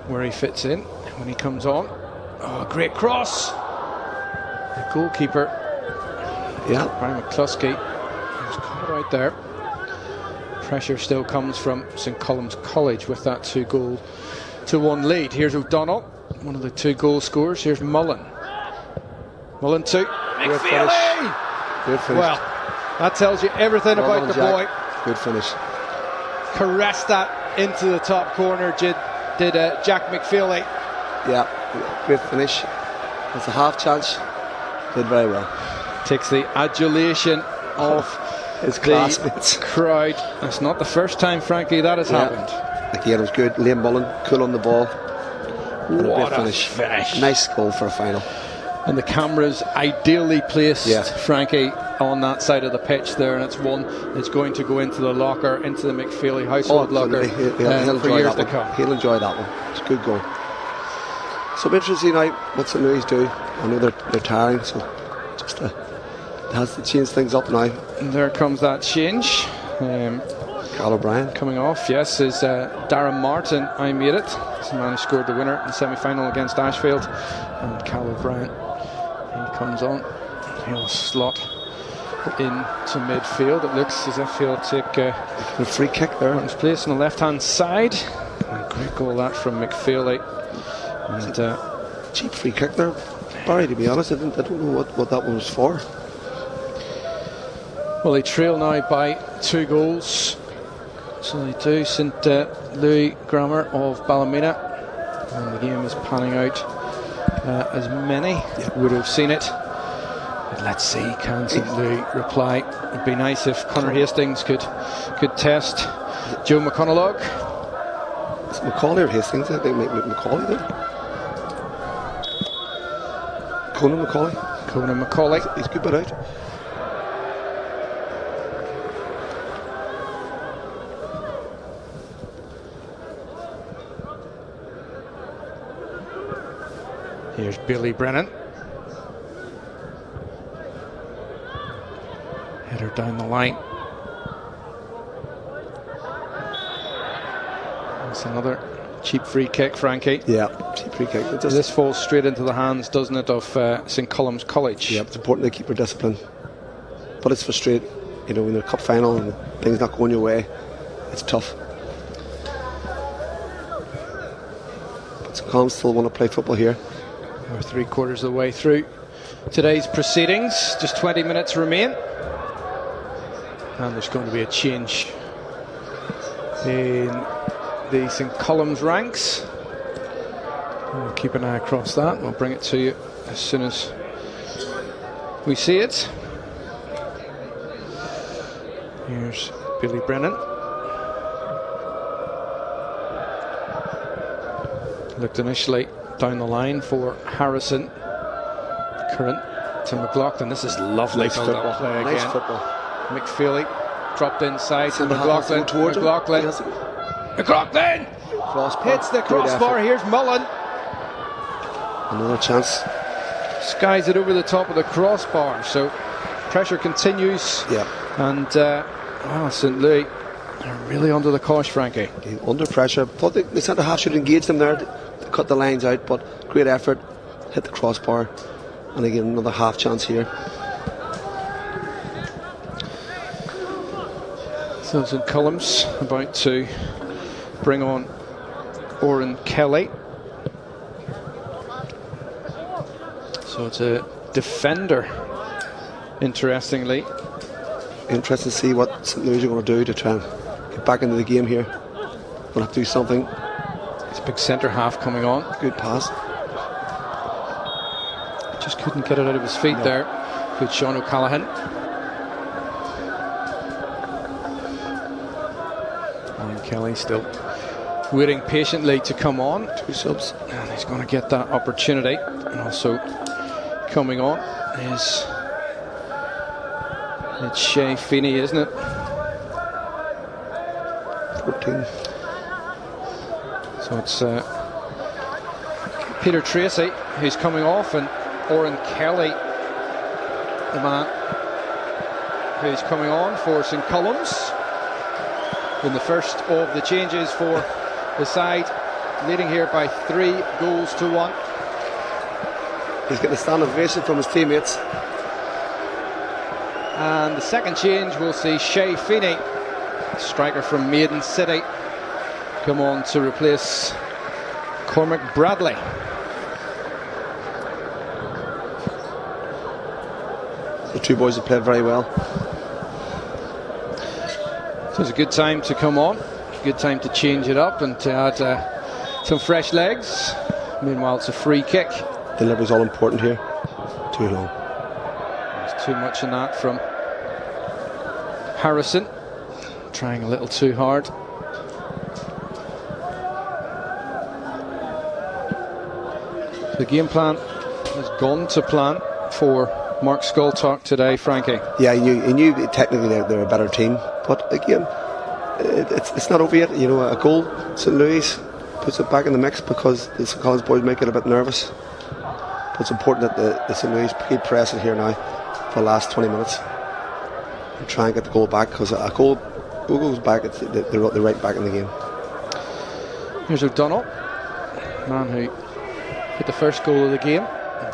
where he fits in when he comes on. Oh, great cross. The goalkeeper, Brian McCluskey, was caught out there. Pressure still comes from St Column's College with that 2-1 lead. Here's O'Donnell, one of the 2 goal scorers. Here's Mullen. Mullen to McFeely. Good finish. Well, that tells you everything about the boy. Good finish. Caressed that into the top corner, did Jack McFeely. Yeah, great finish. It's a half chance. Did very well. Takes the adulation of his classmates. Crowd. It's not the first time, Frankie, that has happened. Again, it was good. Liam Mullen, cool on the ball. What a finish. Nice goal for a final. And the camera's ideally placed, Frankie, on that side of the pitch there, and it's one that's going to go into the locker, into the McFeely household locker he'll for years to come. He'll enjoy that one. It's a good goal. So I'm interested to see now what St Louis do. I know they're tiring, so just it has to change things up now. And there comes that change. Cal O'Brien coming off, yes, is Darren Martin. I made it. He's the man who scored the winner in the semi-final against Ashfield. And Cal O'Brien, he comes on. He'll slot into midfield. It looks as if he'll take a free kick there. Martin's place on the left-hand side. And a great goal that from McFeely. And cheap free kick there, Barry, to be honest. I don't know what that one was for. Well, they trail now by 2 goals. So they do. St Louis Grammar of Ballymena. And the game is panning out as many would have seen it But let's see, can St. Louis reply? It'd be nice if Connor Hastings could test Joe McConaughey. Is it Macaulay or Hastings? I think Macaulay there. Conan Macaulay. He's a good bit out. Here's Billy Brennan. Header down the line. That's another cheap free kick, Frankie. Yeah, cheap free kick. This falls straight into the hands, doesn't it, of St. Column's College? Yeah, it's important to keep your discipline. But it's frustrating, you know, when you're in a cup final and things not going your way, it's tough. But St. Column still want to play football here. We're 3/4 of the way through today's proceedings. Just 20 minutes remain. And there's going to be a change in the St. Column's ranks. We'll keep an eye across that. We'll bring it to you as soon as we see it. Here's Billy Brennan. Looked initially down the line for Harrison. Current to McLaughlin. This is lovely Nice football. Play again. Nice football. McFeely dropped inside to McLaughlin. McLaughlin Crossbar. hits the crossbar. Here's Mullen. Another chance. Skies it over the top of the crossbar. So pressure continues. Yeah. And St. Louis are really under the cosh, Frankie. Under pressure. Thought the centre half should engage them there to cut the lines out, but great effort. Hit the crossbar. And again, another half chance here. So St. Column's about to bring on Oren Kelly. So it's a defender, interestingly. Interesting to see what St. Louis are going to do to try and get back into the game here. Going to have to do something. It's a big centre half coming on. Good pass. Just couldn't get it out of his feet there. Good Sean O'Callaghan. And Kelly still waiting patiently to come on. 2 subs. And he's going to get that opportunity. And also coming on is it's Shea Feeney, isn't it? 14. So it's Peter Tracy who's coming off, and Oren Kelly, the man who's coming on for St. Column's in the first of the changes for the side, leading here by 3-1. He's getting a stand ovation from his teammates. And the second change will see Shea Feeney, striker from Maiden City, come on to replace Cormac Bradley. The two boys have played very well. So it's a good time to come on, good time to change it up and to add some fresh legs. Meanwhile, it's a free kick. Delivery's all important here. Too long. There's too much in that from Harrison, trying a little too hard. The game plan has gone to plan for Mark Skultalk today, Frankie. Yeah, he knew technically they're a better team, but again, it's not over yet. You know, a goal, St. Louis puts it back in the mix because the St. Column's boys make it a bit nervous. But it's important that the St. Louis keep pressing here now for the last 20 minutes and try and get the goal back, because a goal goes back, they're right back in the game. Here's O'Donnell, man who hit the first goal of the game.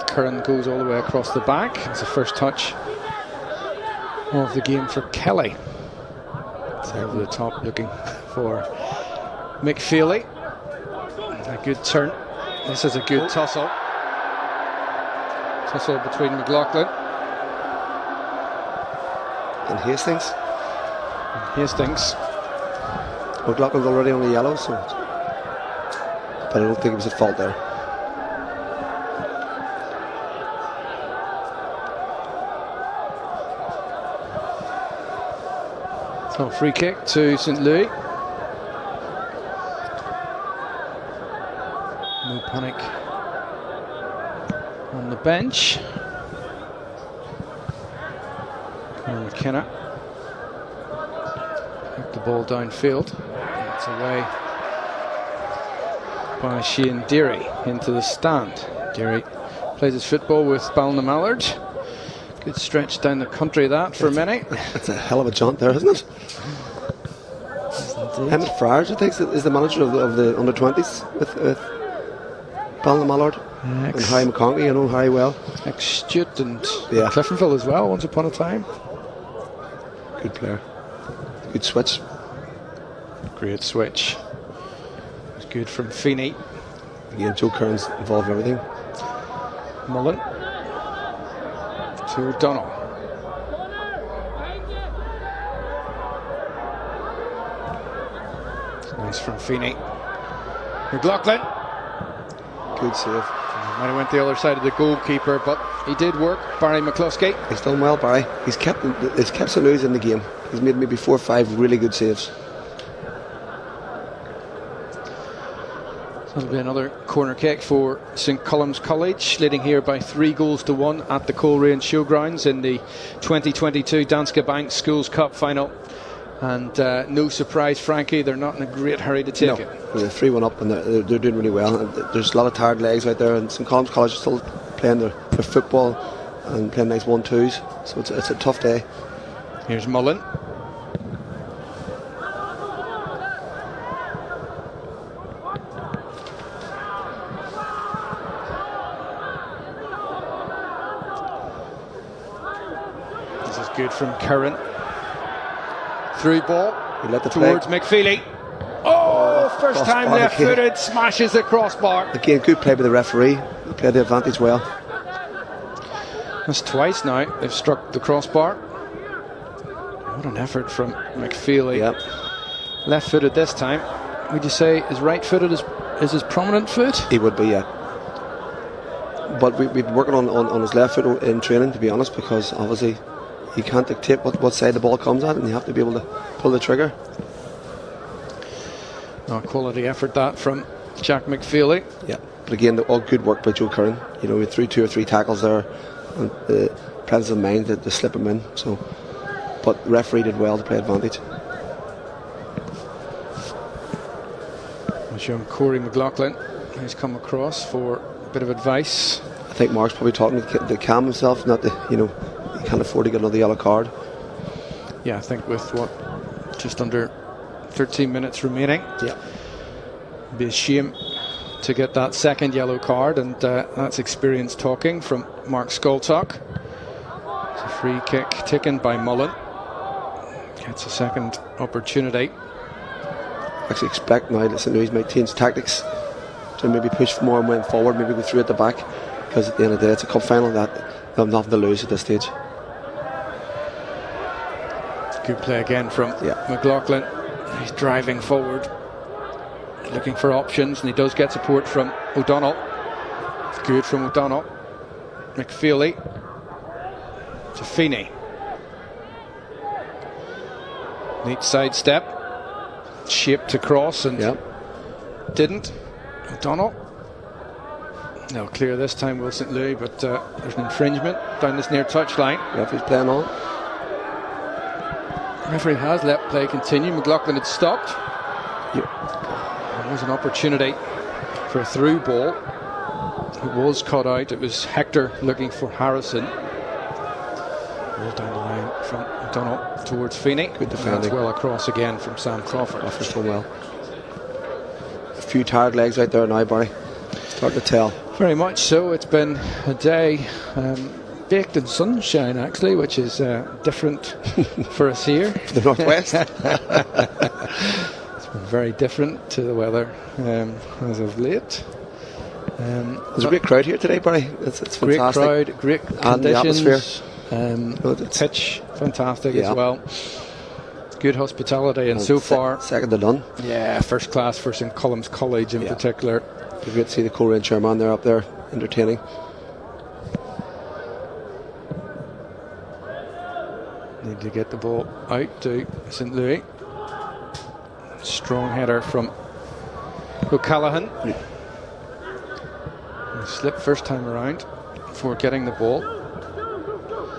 Curran goes all the way across the back. It's the first touch of the game for Kelly. It's over the top looking for McFeely. A good turn. This is a good tussle. Tussle between McLaughlin And Hastings. McLaughlin's already on the yellow, so, but I don't think it was at fault there. So free kick to St. Louis. No panic on the bench. Conor McKenna took the ball downfield. It's away by Shane Deary into the stand. Deary plays his football with Ballinamallard. Good stretch down the country that for many. That's a hell of a jaunt there, isn't it? Emmett Friars, I think, is the manager of the under-20s with Ballinamallard. And Harry McConkie, I know Harry well. Ex-Stewart and Cliftonville as well, once upon a time. Good player. Good switch. Great switch. It's good from Feeney. Again, Joe Curran's involved in everything. Mullen to O'Donnell. Nice from Feeney. McLaughlin. Good save. Might have went the other side of the goalkeeper, but he did work. Barry McCluskey. He's done well, Barry. He's kept St. Louis in the game. He's made maybe 4 or 5 really good saves. That'll be another corner kick for St. Column's College, leading here by 3-1 at the Coleraine Showgrounds in the 2022 Danske Bank Schools Cup final. And no surprise, Frankie, they're not in a great hurry to take it. They're 3-1 up and they're doing really well. And there's a lot of tired legs out there, and St. Column's College is still playing their football and playing nice 1-2s. So it's a tough day. Here's Mullen. Good from Curran. Through ball towards McFeely. Oh, first time left-footed, smashes the crossbar. Again, good play by the referee. He played the advantage well. That's twice now they've struck the crossbar. What an effort from McFeely. Yep. Left-footed this time. Would you say his right-footed is his prominent foot? He would be, yeah. But we've been working on his left foot in training, to be honest, because obviously you can't dictate what side the ball comes at, and you have to be able to pull the trigger. Quality effort that from Jack McFeely. Yeah, but again, all good work by Joe Curran. You know, we threw 2 or 3 tackles there, and the presence of mind to slip him in. So, but the referee did well to play advantage. We'll show him Corey McLaughlin. He's come across for a bit of advice. I think Mark's probably talking to calm himself, not to, you know, he can't afford to get another yellow card. Yeah, I think with just under 13 minutes remaining. Yeah, it'd be a shame to get that second yellow card, and that's experience talking from Mark Skoltok. It's a free kick taken by Mullen. Gets a second opportunity. I actually expect now that St. Louis might change tactics to maybe push more and went forward, maybe go through at the back, because at the end of the day it's a cup final that they have nothing to lose at this stage. Good play again from McLaughlin. He's driving forward, looking for options, and he does get support from O'Donnell. Good from O'Donnell. McFeely to Feeney. Neat sidestep. Shaped to cross and didn't. O'Donnell. They'll clear this time, Will St. Louis, but there's an infringement down this near touchline. Referee's playing on. Referee has let play continue. McLaughlin had stopped. There was an opportunity for a through ball. It was cut out. It was Hector looking for Harrison. Ball down the line from O'Donnell towards Feeney. Good defending. That's well across again from Sam Crawford. Crawford's done well. A few tired legs out there now, Barry. Starting to tell. Very much so. It's been a day baked in sunshine, actually, which is different for us here. For the northwest. It's been very different to the weather as of late. There's a great crowd here today, Barry. It's great fantastic. Crowd, great and conditions. the atmosphere. Pitch, fantastic as well. Good hospitality, and so far second to none. Yeah, first class for St. Column's College in particular. It's great to see the Coleraine chairman there up there entertaining. Need to get the ball out to St. Louis. Strong header from O'Callaghan. He slipped first time around before getting the ball.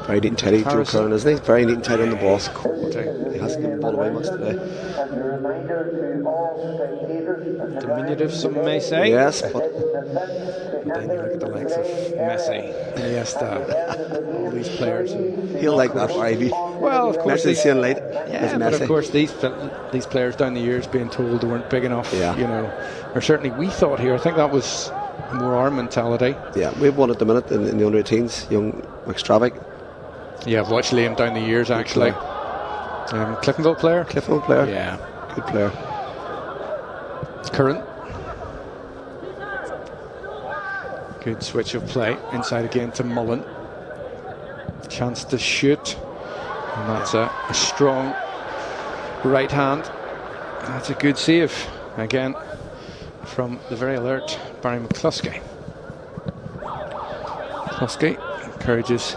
Very neat and tidy, Joe Curran, isn't he? Very neat and tidy on the ball. He hasn't given the ball away much today. Diminutive, some may say. Yes, but then you look at the likes of Messi, Iniesta, all these players. He'll like that, Ivy. Well, of course. Messi's seeing late. Yeah, but of course these players down the years being told they weren't big enough, you know, or certainly we thought here. I think that was more our mentality. Yeah, we've won at the minute in the under-18s, young McStravick. Yeah, I've watched Liam down the years actually. Cliftonville player? Cliftonville player. Yeah. Good player. Curran. Good switch of play. Inside again to Mullen. Chance to shoot. And that's a strong right hand. That's a good save. Again, from the very alert Barry McCluskey. McCluskey encourages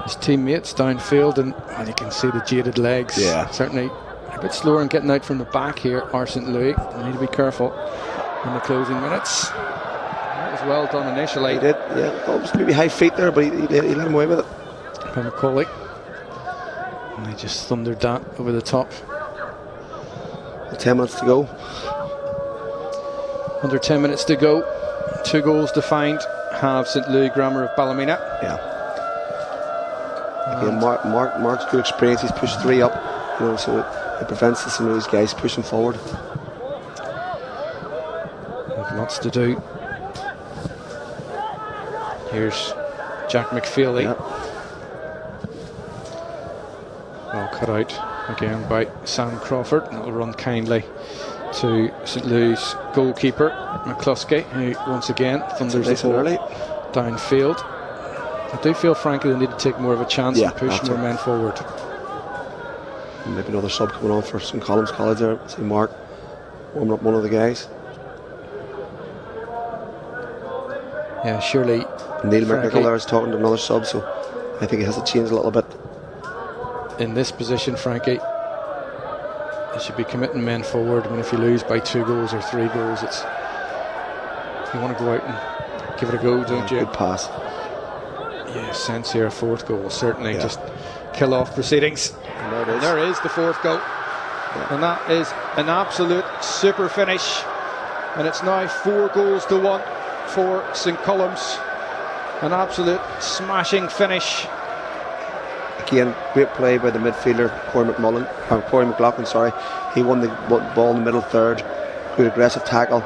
his teammates downfield, and you can see the jaded legs. Yeah. Certainly a bit slower in getting out from the back here are St. Louis. They need to be careful in the closing minutes. That was well done initially. He did, yeah. Almost maybe high feet there, but he let him away with it. By Macaulay. And they just thundered that over the top. 10 minutes to go. Under 10 minutes to go. 2 goals to find. Have St. Louis Grammar of Ballymena. Yeah. Again, Mark's good experience. He's pushed 3 up, you know, so it prevents some of these guys pushing forward. Have lots to do. Here's Jack McFeely. Yep. Well cut out again by Sam Crawford, and it'll run kindly to St. Louis goalkeeper McCluskey, who once again thunders the ball downfield. I do feel, frankly, they need to take more of a chance and push more men forward. And maybe another sub coming on for St. Column's College there. See Mark warming up one of the guys. Yeah, surely. Neil McNichol there is talking to another sub, so I think it has to change a little bit. In this position, Frankie, they should be committing men forward. I mean, if you lose by 2 goals or 3 goals, it's you want to go out and give it a go, don't you? Good pass. Yeah, sense here a 4th goal, certainly just kill off proceedings. And there is the 4th goal. Yeah. And that is an absolute super finish. And it's now 4 goals to 1 for St. Column's. An absolute smashing finish. Again, great play by the midfielder Corey McLaughlin, sorry. He won the ball in the middle third. Good aggressive tackle.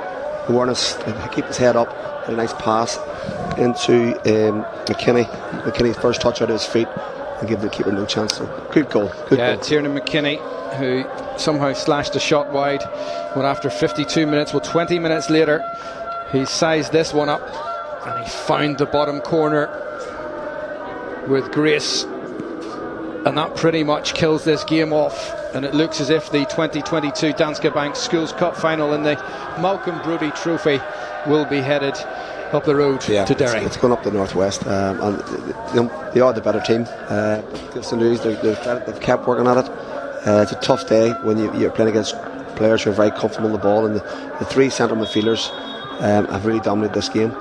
Awareness, keep his head up. Had a nice pass into McKinney. McKinney's first touch out of his feet and give the keeper no chance. So good goal. Good goal. Tiernan McKinney, who somehow slashed a shot wide. But after 52 minutes, 20 minutes later, he sized this one up and he found the bottom corner with grace. And that pretty much kills this game off. And it looks as if the 2022 Danske Bank Schools Cup final in the Malcolm Brodie Trophy will be headed up the road to Derry. It's going up the northwest, and they are the better team. St. Louis, they've kept working at it. It's a tough day when you're playing against players who are very comfortable in the ball, and the 3 centre midfielders have really dominated this game.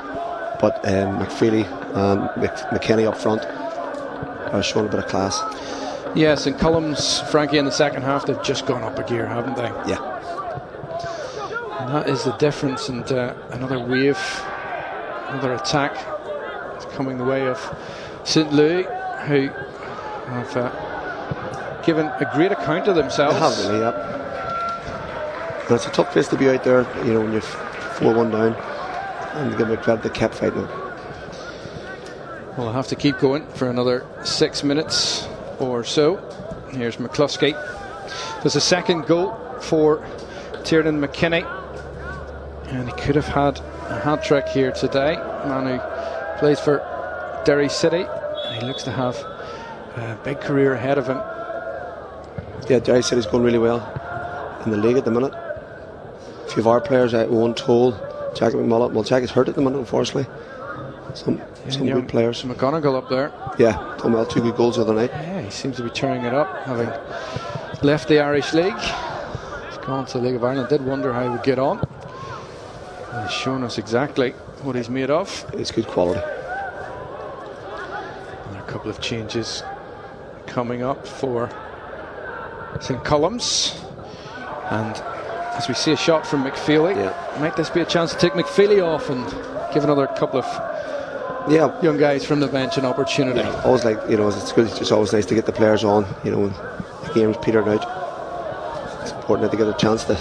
But McFeely and McKinney up front are showing a bit of class. Yes, and Columns, Frankie, in the second half, they've just gone up a gear, haven't they? Yeah. And that is the difference, and another wave, another attack is coming the way of St. Louis, who have given a great account of themselves. They have really, yeah. And it's a tough place to be out there, you know, when you're 4-1 down, and to give them credit, they kept fighting. Well, I'll have to keep going for another 6 minutes or so. Here's McCluskey. There's a second goal for Tiernan McKinney, and he could have had a hat-trick here today. Man who plays for Derry City, and he looks to have a big career ahead of him. Yeah, Derry City's going really well in the league at the minute. A few of our players, Owen Toll, Jack McMullen. Well, Jack is hurt at the minute, unfortunately. Some good players. McGonigal up there. Yeah, done well. 2 good goals the other night. Yeah, he seems to be tearing it up, having left the Irish League. He's gone to the League of Ireland. Did wonder how he would get on. He's shown us exactly what he's made of. It's good quality. And a couple of changes coming up for St. Columns. And as we see a shot from McFeely, might this be a chance to take McFeely off and give another couple of young guys from the bench an opportunity? Yeah, always like, you know, it's good. It's always nice to get the players on, you know, when the game's petered out. It's important that they get a chance to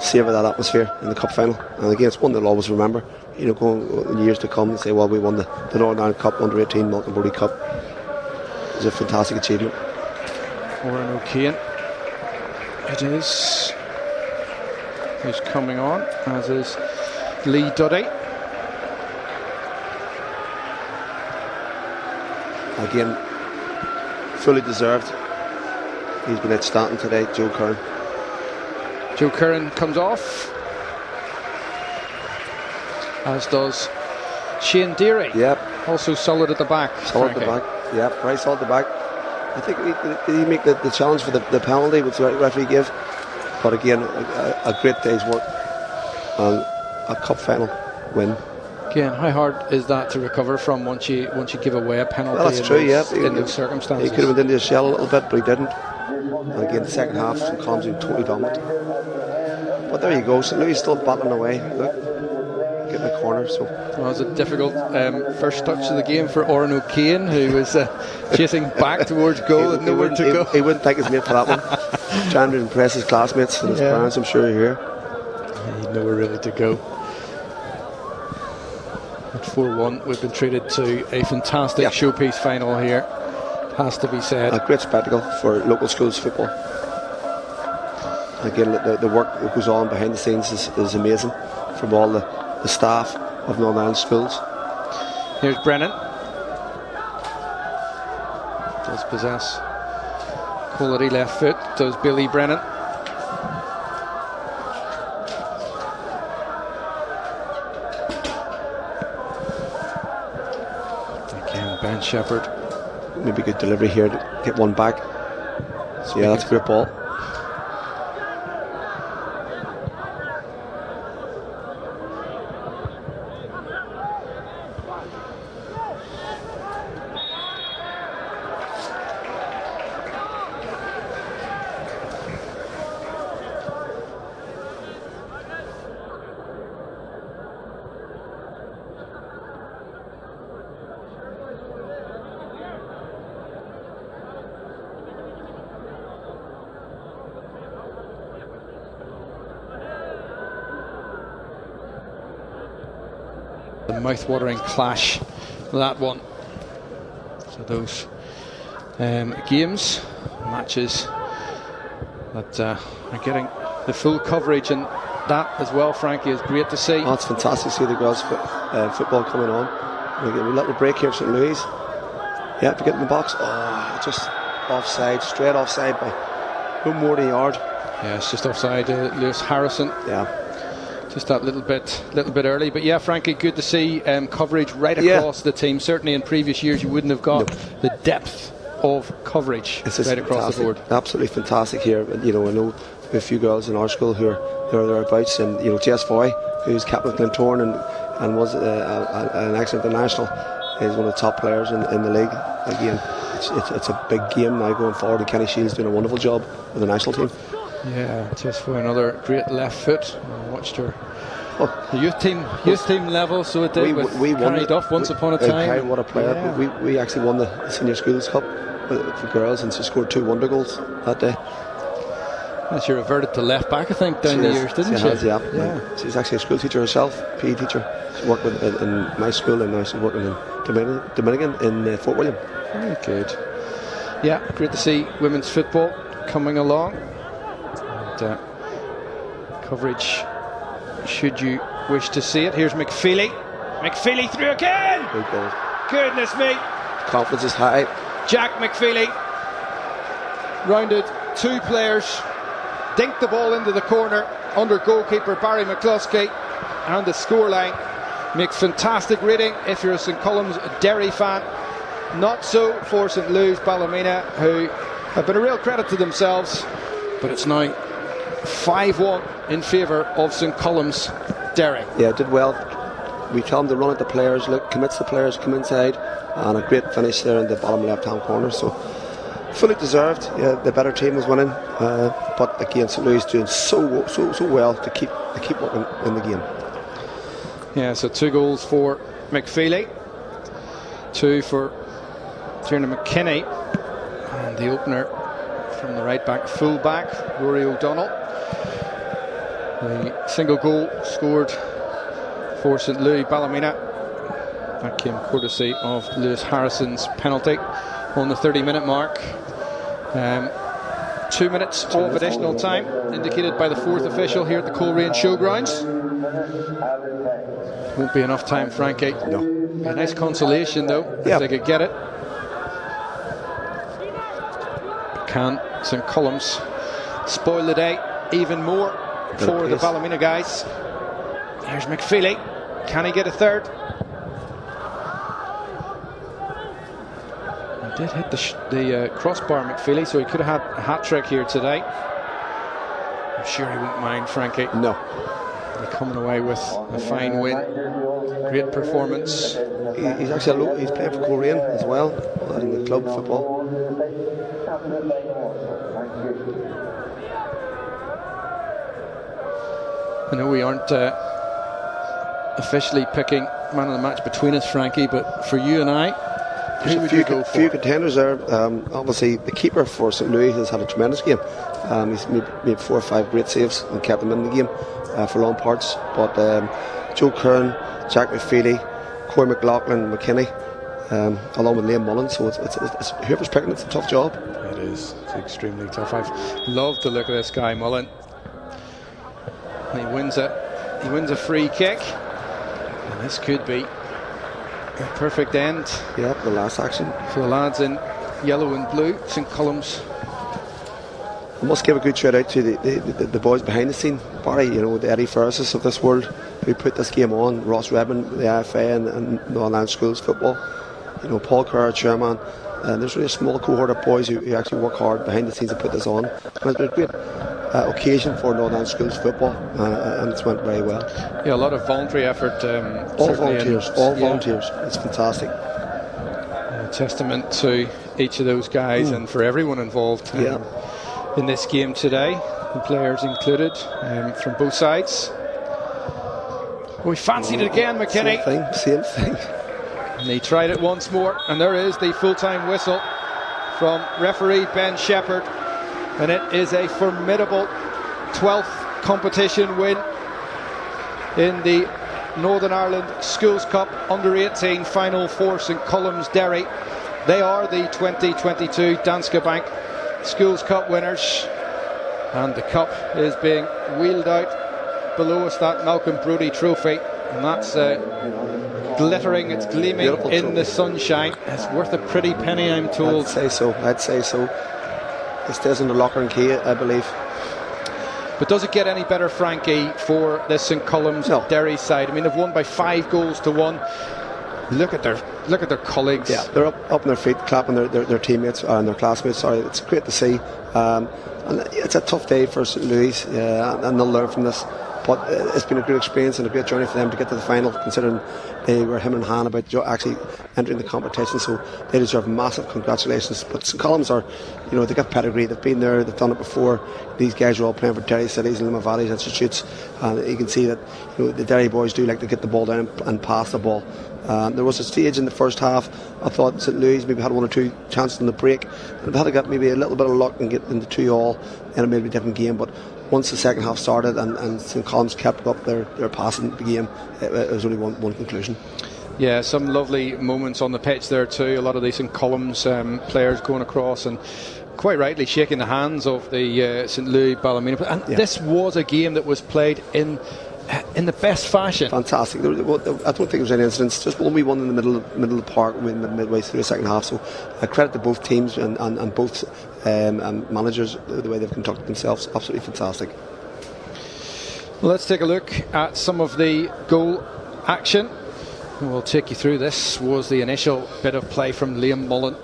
savour that atmosphere in the cup final. And again, it's one they'll always remember, you know, going in years to come and say, well, we won the Northern Ireland Cup, under 18 Malcolm Brody Cup. It's a fantastic achievement. Oran O'Kane, it is, who's coming on, as is Lee Duddy. Again, fully deserved. He's been outstanding today, Joe Curran. Joe Curran comes off, as does Shane Deary. Yep. Also solid at the back. Solid at the back. Yep, very solid at the back. I think did he make the challenge for the penalty which the referee gave? But again, a great day's work and a cup final win. Again, how hard is that to recover from once you give away a penalty? Well, that's true. In those circumstances, he could have went into his shell a little bit, but he didn't. And again, the second half, St. Columns were totally dominant. But there you go. St. Louis still battling away. Look, getting the corner. So well, it was a difficult first touch of the game for Oran O'Kane, who was chasing back towards goal and nowhere to go. He wouldn't thank his mate for that one. Trying to impress his classmates and his parents, I'm sure you're here. He'd nowhere really to go. At 4-1, we've been treated to a fantastic showpiece final here. Has to be said. A great spectacle for local schools football. Again, the work that goes on behind the scenes is amazing from all the staff of Northern Ireland schools. Here's Brennan. Does possess quality left foot, does Billy Brennan. Again, Ben Shepherd. Maybe good delivery here to get one back. So yeah, that's a great ball. The mouth-watering clash, that one. So those games, matches that are getting the full coverage, and that as well, Frankie, is great to see. Oh, it's fantastic to see the girls' football coming on. We get a little break here at St. Louis. Yeah, to get in the box. Oh, just offside, straight offside by no more than a yard. Yeah, it's just offside, Lewis Harrison. Yeah. Just that little bit early, but yeah, frankly, good to see coverage right across the team. Certainly, in previous years, you wouldn't have got the depth of coverage right across the board. Absolutely fantastic here. And, you know, I know a few girls in our school who are thereabouts, and you know, Jess Foy, who's captain of Glentoran and was an excellent international, is one of the top players in the league. Again, it's a big game now going forward, and Kenny Shields doing a wonderful job with the national team. Yeah, just for another great left foot. I watched her youth team level, so it did. We won Carrie Duff once upon a time. Carrie, what a player! Yeah. We actually won the Senior Schools Cup for girls, and she scored 2 wonder goals that day. And she reverted to left back, I think, down the years, didn't she? Has, yeah. She's actually a school teacher herself, PE teacher. She worked in my school, and now she's working in Dominican in Fort William. Very good. Yeah, great to see women's football coming along. And, coverage, should you wish to see it. Here's McFeely. McFeely through again. Good goal. Goodness me. Confidence is high. Jack McFeely rounded 2 players, dinked the ball into the corner under goalkeeper Barry McCluskey, and the scoreline makes fantastic reading if you're a St. Columns Derry fan. not so for St Louis Ballymena, who have been a real credit to themselves, but it's now 5-1 in favour of St Column's Derry. Yeah, did well. We tell them to run at the players, look, commits the players, come inside, and a great finish there in the bottom left-hand corner. So fully deserved. Yeah, the better team was winning, but again, St Louis doing so well to keep working in the game. Yeah, so 2 goals for McFeely, 2 for Tiernan McKinney, and the opener from the right back, full back, Rory O'Donnell. The single goal scored for St Louis Ballymena. That came courtesy of Lewis Harrison's penalty on the 30-minute mark. 2 minutes of additional time indicated by the 4th official here at the Coleraine Showgrounds. Won't be enough time, Frankie. No. A nice consolation though, if they could get it. Can St Column's spoil the day even more for the Ballymena guys? Here's McFeely. Can he get a third? He did hit the crossbar, McFeely, so he could have had a hat-trick here today. I'm sure he won't mind, Frankie. No. They're coming away with a fine win. Great performance. He's actually he's playing for Coleraine as well in the club football. I know we aren't officially picking man of the match between us, Frankie, but for you and I, who would you go for? Few contenders there. Obviously, the keeper for St Louis has had a tremendous game. He's made 4 or 5 great saves and kept them in the game for long parts. But Joe Curran, Jack McFeely, Corey McLaughlin, McKinney, along with Liam Mullen. So it's whoever's picking, it's a tough job. It is. It's extremely tough. I've loved to look at this guy, Mullen. And he wins a free kick, and this could be a perfect end. Yeah, the last action for the lads in yellow and blue, St Column's. I must give a good shout out to the boys behind the scene, Barry, the Eddie Ferrises of this world, who put this game on. Ross Redmond, the IFA and Northern Ireland Schools football. Paul Kerr, chairman. There's really a small cohort of boys who actually work hard behind the scenes to put this on. And it's been a great occasion for Northern Ireland Schools football, and it's went very well. Yeah, a lot of voluntary effort. All volunteers. It's fantastic. A testament to each of those guys and for everyone involved in this game today, the players included from both sides. We fancied it again, McKinney. Same thing. And he tried it once more, and there is the full-time whistle from referee Ben Shepherd, and it is a formidable 12th competition win in the Northern Ireland Schools Cup Under-18 final for St Column's Derry. They are the 2022 Danske Bank Schools Cup winners, and the cup is being wheeled out below us, that Malcolm Brodie trophy, and that's glittering, it's gleaming beautiful in trophy. The sunshine. It's worth a pretty penny, I'm told. I'd say so. It stays in the locker and key, I believe. But does it get any better, Frankie, for this St Column's Derry side? I mean, they've won by 5-1. Look at their colleagues. Yeah, they're up on their feet, clapping their teammates and their classmates. Sorry, it's great to see. And it's a tough day for St Louis, and they'll learn from this. But it's been a great experience and a great journey for them to get to the final, considering they were him and Han about actually entering the competition. So they deserve massive congratulations. But St Column's are, they've got pedigree. They've been there. They've done it before. These guys are all playing for Derry Cities and Limavady Institutes, and you can see that the Derry boys do like to get the ball down and pass the ball. There was a stage in the first half I thought St Louis maybe had 1 or 2 chances in the break, and they had to get maybe a little bit of luck and get into 2-2 in a maybe different game. But once the second half started and St Column's kept up their passing the game, it was only one conclusion. Yeah, some lovely moments on the pitch there too. A lot of these St Column's players going across and quite rightly shaking the hands of the St Louis Ballymena. And this was a game that was played in the best fashion. Fantastic. I don't think there was any incidents. Just one we won in the middle of the park midway through the second half. So credit to both teams and both managers, the way they've conducted themselves. Absolutely fantastic. Well, let's take a look at some of the goal action. We'll take you through. This was the initial bit of play from Liam Mullen.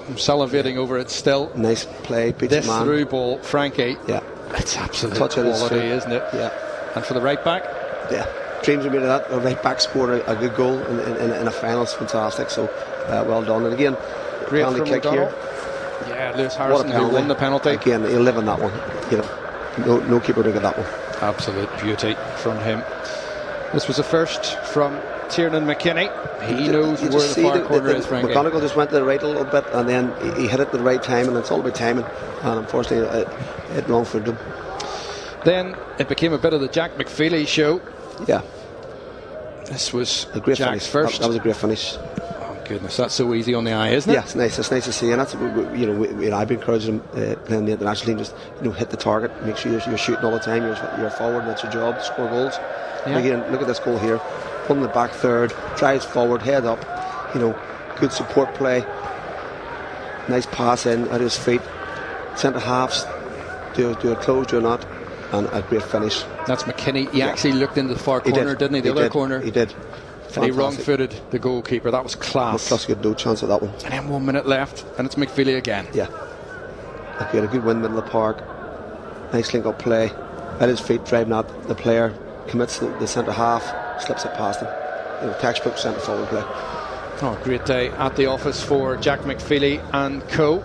I'm salivating over it still. Nice play, beats this man. Through ball, Frankie. Yeah, it's absolute touch quality, isn't it? Yeah. And for the right back. Yeah, dreams are made of that. The right back scored a good goal in a final. It's fantastic. So well done. And again, great penalty kick McDonald. here. Yeah, Lewis Harrison who won the penalty. Again, he'll live in that one. You know, no keeper to get that one. Absolute beauty from him. This was a first from Tiernan McKinney. He knows where the far corner is, Frankie. McGonigal just went to the right a little bit, and then he hit it at the right time, and it's all about timing. And unfortunately, it wrong for him. Then it became a bit of the Jack McFeely show. Yeah. This was a great Jack's finish. First. That was a great finish. Oh goodness, that's so easy on the eye, isn't it? Yeah, it's nice. It's nice to see, and that's I've been encouraging him playing the international team. Just hit the target, make sure you're shooting all the time. You're forward. That's your job. Score goals. Yeah. Again, look at this goal here. Pulling the back third, drives forward, head up. Good support play. Nice pass in at his feet. Centre halves do a close, do a not, and a great finish. That's McKinney. He actually looked into the far corner, didn't he? The other corner. He did. And he wrong-footed the goalkeeper. That was class. Plus, he had no chance at that one. And then 1 minute left, and it's McFeely again. Yeah. Again, a good win middle of the park. Nice link-up play. At his feet, driving at the player. Commits the centre half, slips it past him. Textbook centre forward play. Oh, great day at the office for Jack McFeely and co.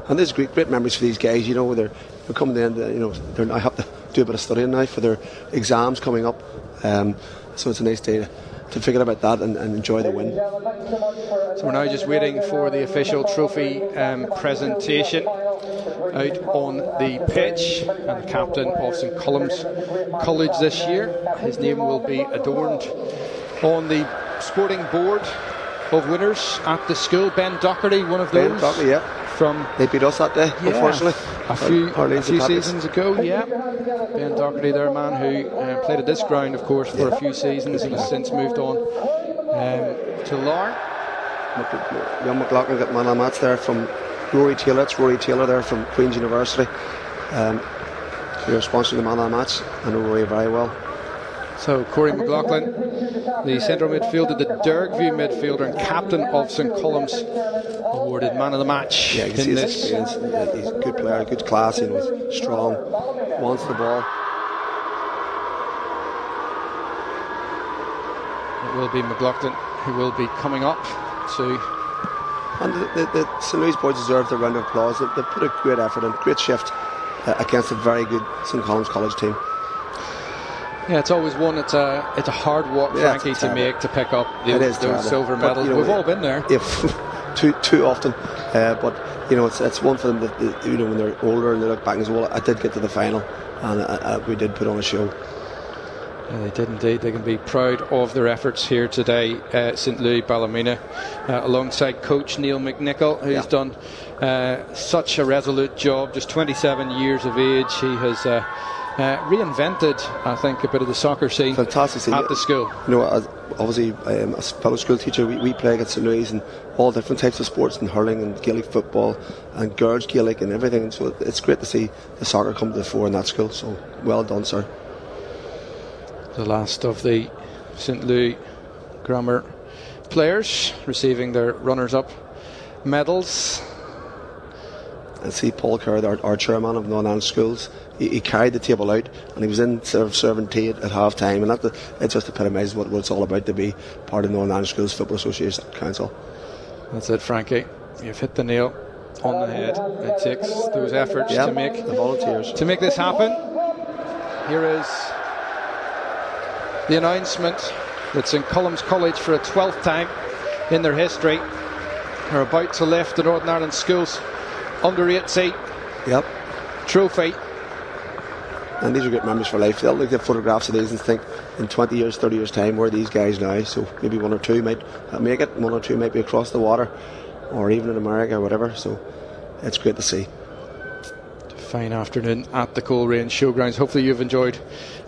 And there's great memories for these guys. They're coming to the end. They have to do a bit of studying now for their exams coming up. So it's a nice day to forget about that and enjoy the win. So we're now just waiting for the official trophy presentation out on the pitch, and the captain of St Column's College this year, his name will be adorned on the sporting board of winners at the school. Ben Doherty, one of those. Ben Doherty, yeah. They beat us that day, unfortunately. A few seasons ago, yeah. Ben Doherty, their man who played at this ground, of course, for a few seasons and has since moved on to Larne. Young McLaughlin got man of the match there from Rory Taylor. It's Rory Taylor there from Queen's University. You're sponsoring the man of the match. I know Rory very well. So Corey McLaughlin, the central midfielder, the Dergview midfielder and captain of St Column's, awarded man of the match. Yeah, you can see his experience. He's a good player, good class, he's strong, wants the ball. It will be McLaughlin who will be coming up to. And the St Louis boys deserve the round of applause. They put a great effort and great shift against a very good St Colum's College team. Yeah, it's always one. It's a hard walk, Frankie, to make, to pick up those silver medals. We've all been there. Too often, but it's one for them that when they're older and they look back and say, well, I did get to the final, and we did put on a show. Yeah, they did indeed. They can be proud of their efforts here today at St Louis Ballymena, alongside coach Neil McNichol, who's done such a resolute job. Just 27 years of age, he has reinvented, I think, a bit of the soccer scene. Fantastic scene at the school. Obviously, as a fellow school teacher, we play against St Louis and all different types of sports, and hurling and Gaelic football and girls Gaelic and everything. And so it's great to see the soccer come to the fore in that school. So well done, sir. The last of the St Louis Grammar players receiving their runners-up medals. And see Paul Kerr, our chairman of Northern Ireland Schools, he carried the table out and he was in serving tea at half time, and it just epitomises what it's all about to be part of Northern Ireland Schools Football Association Council. That's it, Frankie. You've hit the nail on the head. It takes those efforts to make the volunteers to make this happen. Here is the announcement that St Colum's College, for a 12th time in their history, are about to lift the Northern Ireland Schools under-18 trophy. And these are great memories for life. They'll look at photographs of these and think in 20 years, 30 years time, where are these guys now? So maybe one or two might make it, one or two might be across the water or even in America or whatever. So it's great to see. Fine afternoon at the Coleraine Showgrounds. Hopefully you've enjoyed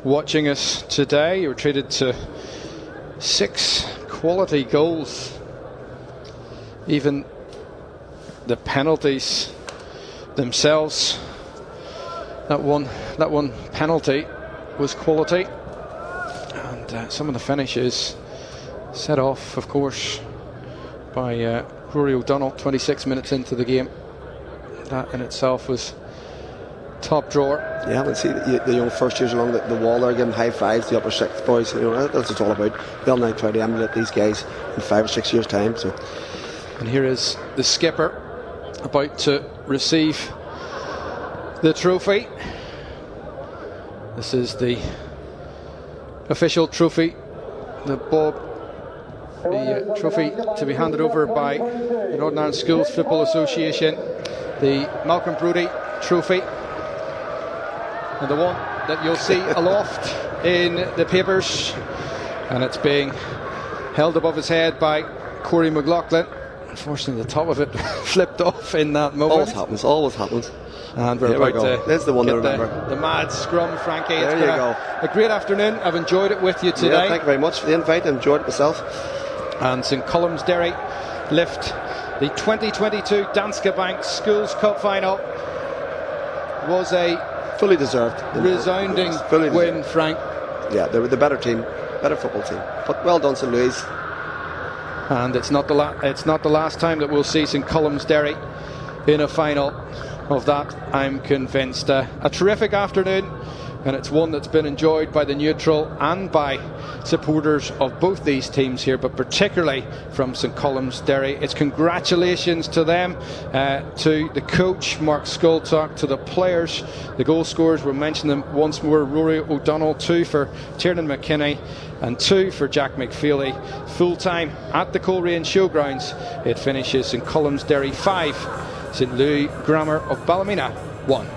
watching us today. You were treated to 6 quality goals. Even the penalties themselves, that one penalty was quality, and some of the finishes Set off, of course, by Rory O'Donnell 26 minutes into the game. That in itself was top drawer. Yeah, let's see the young first years along the wall there giving high fives, the upper sixth boys. You know, that's what it's all about. They'll now try to emulate these guys in 5 or 6 years' time. So, and here is the skipper about to receive the trophy. This is the official trophy, the trophy to be handed over by the Northern Ireland Schools Football Association, the Malcolm Brodie trophy, and the one that you'll see aloft in the papers, and it's being held above his head by Corey McLaughlin. Unfortunately, the top of it flipped off in that moment. Always happens. And we're about to There's the one to get remember. the mad scrum, Frankie. There It's you been go. a great afternoon. I've enjoyed it with you today. Yeah, thank you very much for the invite. I enjoyed it myself. And St Column's Derry lift the 2022 Danske Bank Schools Cup final. Was a fully deserved, resounding fully win, deserved. Frank. Yeah, they were the better team, better football team. But well done, St Louis. And it's not the last time that we'll see St Column's Derry in a final. Of that, I'm convinced. A terrific afternoon, and it's one that's been enjoyed by the neutral and by supporters of both these teams here, but particularly from St Colum's Derry. It's congratulations to them, to the coach Mark Skultalk, to the players, the goal scorers. We'll mention them once more: Rory O'Donnell, 2 for Tiernan McKinney, and 2 for Jack McFeely. Full time at the Coleraine Showgrounds. It finishes St Colum's Derry 5, St Louis Grammar of Ballymena 1.